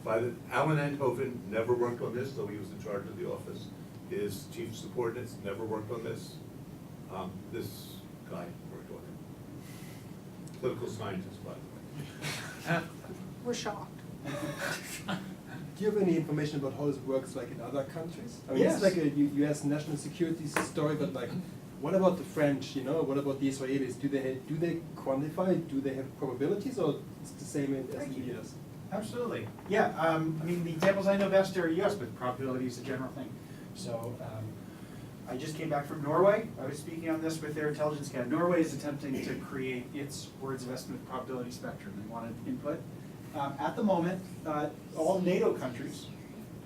Alan Enthoven never worked on this, though he was in charge of the office. His chief subordinates never worked on this. This guy worked on it. Political scientist, by the way. We're shocked. Do you have any information about how this works like in other countries? I mean, Yes. it's like a US national security story, but like, what about the French, you know, what about the Israelis? Do they quantify, do they have probabilities, or it's the same as in the US? Absolutely. Yeah, I mean, the examples I know best are US, but probability is a general thing. So, I just came back from Norway. I was speaking on this with their intelligence cat. Norway is attempting to create its words of estimate probability spectrum. They wanted input. At the moment, all NATO countries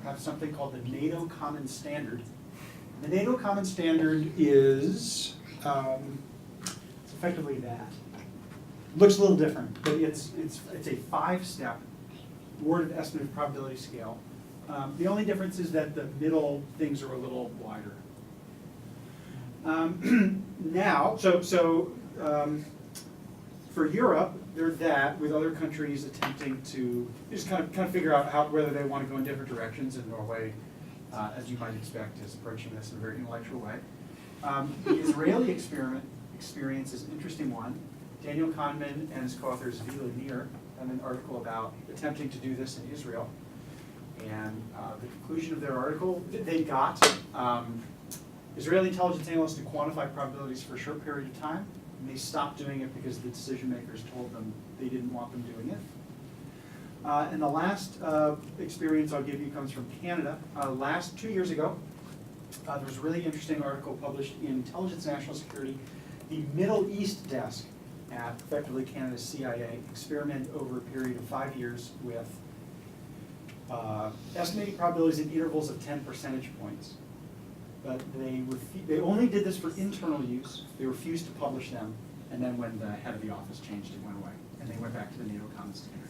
have something called the NATO Common Standard. The NATO Common Standard is, it's effectively that. Looks a little different, but it's a 5-step word of estimate of probability scale. The only difference is that the middle things are a little wider. Now, for Europe, they're that, with other countries attempting to just kind of figure out whether they want to go in different directions. And Norway, as you might expect, is approaching this in a very intellectual way. The Israeli experience is an interesting one. Daniel Kahneman and his co-authors Vila Nir have an article about attempting to do this in Israel. And the conclusion of their article, they got Israeli intelligence analysts to quantify probabilities for a short period of time, and they stopped doing it because the decision makers told them they didn't want them doing it. And the last experience I'll give you comes from Canada. 2 years ago, there was a really interesting article published in Intelligence and National Security. The Middle East desk at effectively Canada's CIA experimented over a period of 5 years with estimating probabilities in intervals of 10 percentage points. But they only did this for internal use. They refused to publish them. And then when the head of the office changed, it went away. And they went back to the NATO Common Standard.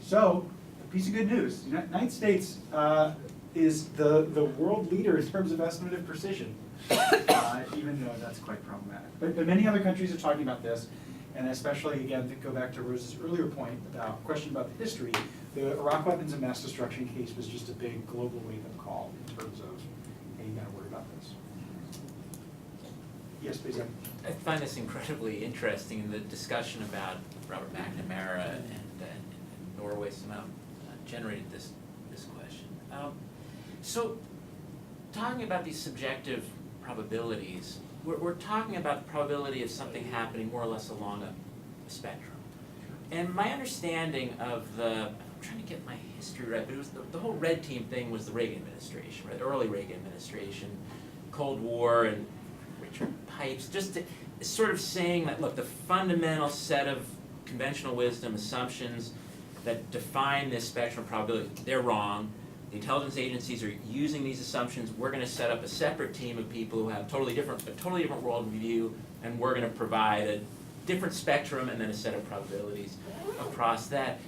So, a piece of good news. The United States is the world leader in terms of estimative precision, even though that's quite problematic. But many other countries are talking about this. And especially, again, to go back to Rose's earlier point about question about the history, the Iraq weapons of mass destruction case was just a big global wake-up call in terms of, hey, you gotta worry about this. Yes, please. I find this incredibly interesting in the discussion about Robert McNamara and Norway somehow generated this question. So, talking about these subjective probabilities, we're talking about the probability of something happening more or less along a spectrum. And my understanding of I'm trying to get my history right, but it was the whole red team thing was the Reagan administration, right? The early Reagan administration, Cold War and Richard Pipes, just to, sort of saying that, look, the fundamental set of conventional wisdom assumptions that define this spectrum of probability, they're wrong. The intelligence agencies are using these assumptions. We're going to set up a separate team of people who have a totally different worldview, and we're going to provide a different spectrum and then a set of probabilities across that.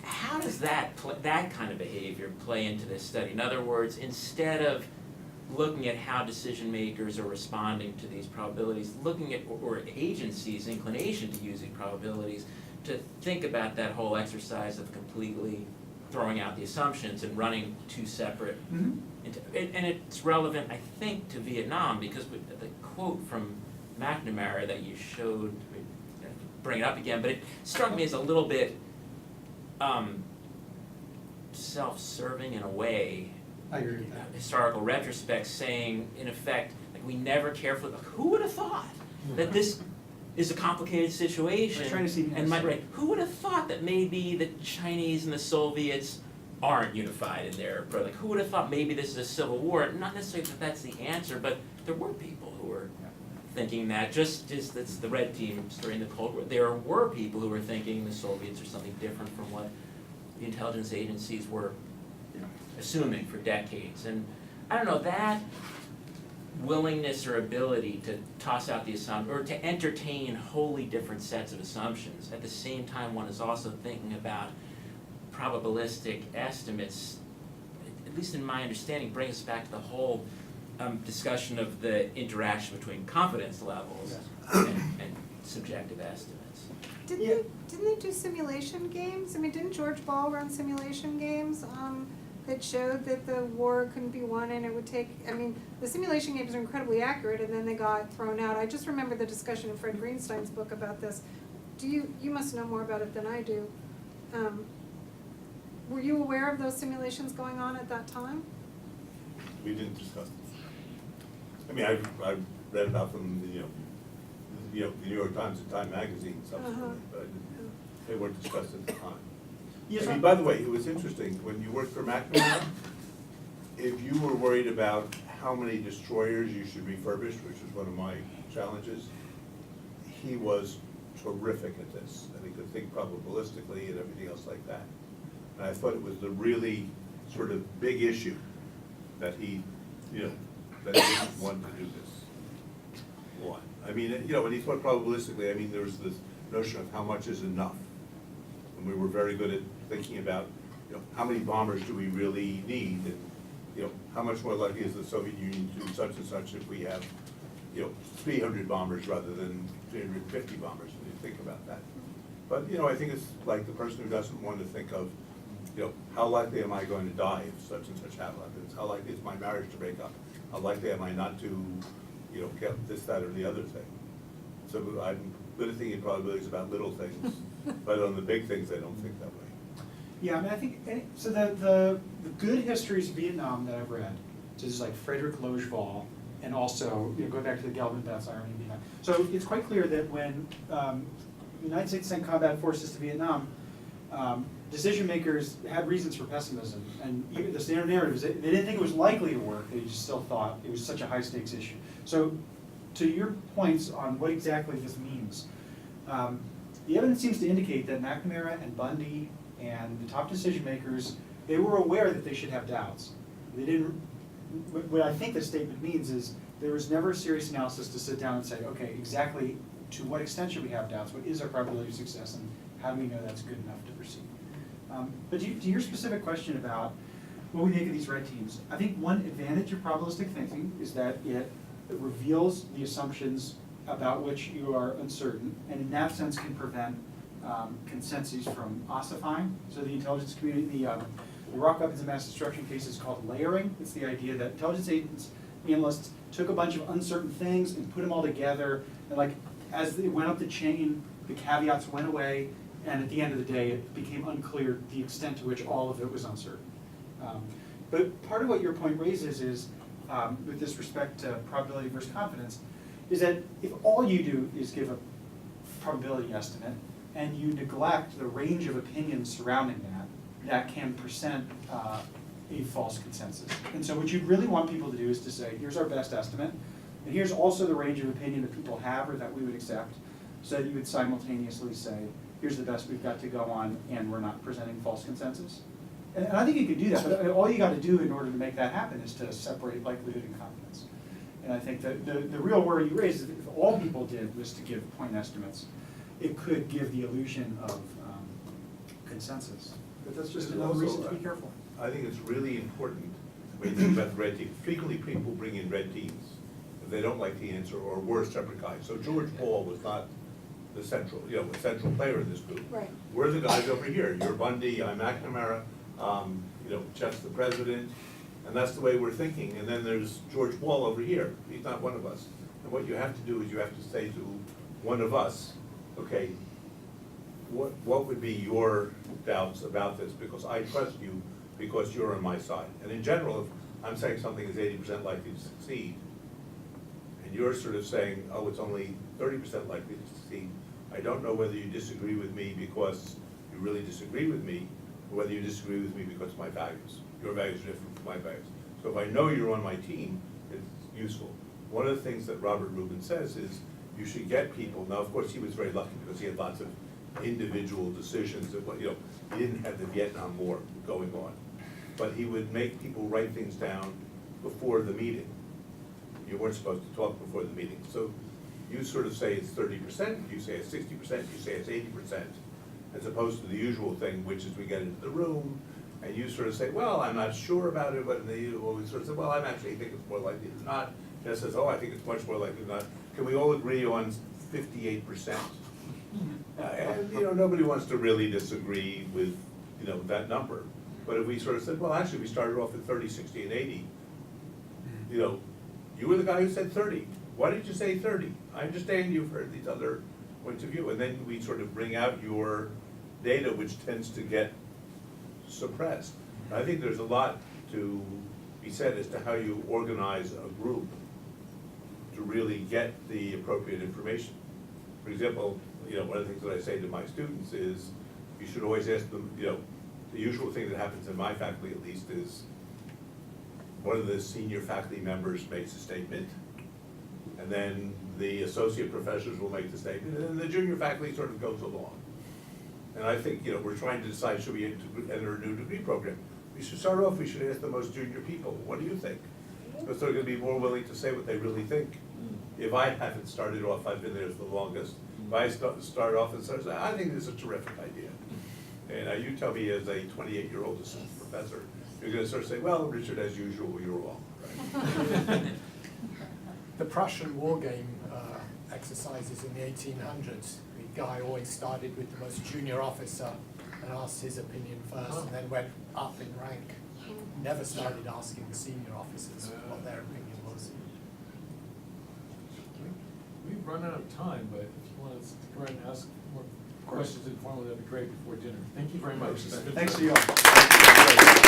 How does that kind of behavior play into this study? In other words, instead of looking at how decision makers are responding to these probabilities, looking at or agencies' inclination to use these probabilities, to think about that whole exercise of completely throwing out the assumptions and running two separate. And it's relevant, I think, to Vietnam, because the quote from McNamara that you showed, bring it up again, but it struck me as a little bit self-serving in a way. I agree with that. Historical retrospect saying, in effect, like, we never carefully, like, who would have thought that this is a complicated situation? Trying to see and who would have thought that maybe the Chinese and the Soviets aren't unified in their approach? Like, who would have thought maybe this is a civil war? Not necessarily that that's the answer, but there were people who were thinking that, just that's the red team during the Cold War. There were people who were thinking the Soviets are something different from what the intelligence agencies were assuming for decades. And I don't know, that willingness or ability to toss out the assumption, or to entertain wholly different sets of assumptions, at the same time one is also thinking about probabilistic estimates, at least in my understanding, brings us back to the whole discussion of the interaction between confidence levels and subjective estimates. Didn't they do simulation games? I mean, didn't George Ball run simulation games, that showed that the war couldn't be won and it would take, I mean, the simulation games are incredibly accurate and then they got thrown out. I just remember the discussion in Fred Greenstein's book about this. You must know more about it than I do. Were you aware of those simulations going on at that time? We didn't discuss this. I mean, I've read about them, the New York Times and Time Magazine subsequently, but they weren't discussed at the time. Yes, I mean, by the way, it was interesting, when you worked for McNamara, if you were worried about how many destroyers you should refurbish, which was one of my challenges, he was terrific at this, and he could think probabilistically and everything else like that. And I thought it was the really sort of big issue that he, that he didn't want to do this. Why? I mean, when he thought probabilistically, I mean, there was this notion of how much is enough. And we were very good at thinking about, how many bombers do we really need? And, how much more likely is the Soviet Union to do such and such if we have, 300 bombers rather than 350 bombers, when you think about that. But, I think it's like the person who doesn't want to think of, how likely am I going to die if such and such happens? How likely is my marriage to break up? How likely am I not to, get this, that, or the other thing? So I'm good at thinking probabilities about little things, but on the big things, I don't think that way. Yeah, I mean, I think, so the good histories of Vietnam that I've read, so this is like Frederick Logevall, and also, going back to the Gelman Battles irony in Vietnam. So it's quite clear that when the United States sent combat forces to Vietnam, decision makers had reasons for pessimism, and even the standard narrative is they didn't think it was likely to work, they just still thought it was such a high stakes issue. So to your points on what exactly this means, the evidence seems to indicate that McNamara and Bundy and the top decision makers, they were aware that they should have doubts. They didn't, what I think this statement means is there was never a serious analysis to sit down and say, okay, exactly to what extent should we have doubts? What is our probability of success, and how do we know that's good enough to proceed? But to your specific question about what we make of these red teams, I think one advantage of probabilistic thinking is that it reveals the assumptions about which you are uncertain, and in that sense can prevent consensus from ossifying. So the intelligence community, the Iraq weapons and mass destruction case is called layering. It's the idea that intelligence agents, analysts, took a bunch of uncertain things and put them all together, and like as they went up the chain, the caveats went away, and at the end of the day, it became unclear the extent to which all of it was uncertain. But part of what your point raises is, with this respect to probability versus confidence, is that if all you do is give a probability estimate, and you neglect the range of opinions surrounding that, that can present a false consensus. And so what you'd really want people to do is to say, here's our best estimate, and here's also the range of opinion that people have or that we would accept, so that you would simultaneously say, here's the best we've got to go on, and we're not presenting false consensus. And I think you could do that, but all you got to do in order to make that happen is to separate likelihood and confidence. And I think that the real worry you raise is if all people did was to give point estimates, it could give the illusion of consensus. But that's just another reason to be careful. I think it's really important when you think about the red team. Frequently people bring in red teams if they don't like the answer, or worse, separate guys. So George Ball was not the central, the central player in this group. Right. We're the guys over here. You're Bundy, I'm McNamara, Chet's the president, and that's the way we're thinking. And then there's George Ball over here. He's not one of us. And what you have to do is you have to say to one of us, okay, what would be your doubts about this? Because I trust you because you're on my side. And in general, if I'm saying something is 80% likely to succeed, and you're sort of saying, oh, it's only 30% likely to succeed, I don't know whether you disagree with me because you really disagree with me, or whether you disagree with me because of my values. Your values are different from my values. So if I know you're on my team, it's useful. One of the things that Robert Rubin says is you should get people, now of course he was very lucky because he had lots of individual decisions that, he didn't have the Vietnam War going on, but he would make people write things down before the meeting. You weren't supposed to talk before the meeting. So you sort of say it's 30%, you say it's 60%, you say it's 80%, as opposed to the usual thing, which is we get into the room, and you sort of say, well, I'm not sure about it, but they always sort of say, well, I actually think it's more likely than not. Jeff says, oh, I think it's much more likely than not. Can we all agree on 58%? And And, nobody wants to really disagree with, that number. But if we sort of said, well, actually, we started off at 30, 60, and 80, you were the guy who said 30. Why did you say 30? I understand you've heard these other points of view. And then we sort of bring out your data, which tends to get suppressed. I think there's a lot to be said as to how you organize a group to really get the appropriate information. For example, one of the things that I say to my students is, you should always ask them, the usual thing that happens in my faculty at least is, one of the senior faculty members makes a statement, and then the associate professors will make the statement, and then the junior faculty sort of goes along. And I think, we're trying to decide, should we enter a new degree program? We should start off, we should ask the most junior people, what do you think? Because they're gonna be more willing to say what they really think. If I haven't started off, I've been there the longest. If I start off and say, I think this is a terrific idea. And you tell me as a 28-year-old assistant professor, you're gonna sort of say, well, Richard, as usual, you're wrong, right? The Prussian war game exercises in the 1800s, the guy always started with the most junior officer and asked his opinion first, and then went up in rank. Never started asking the senior officers what their opinion was. We've run out of time, but if you want to stick around and ask more questions informally, that'd be great before dinner. Thank you very much. Thanks to you all.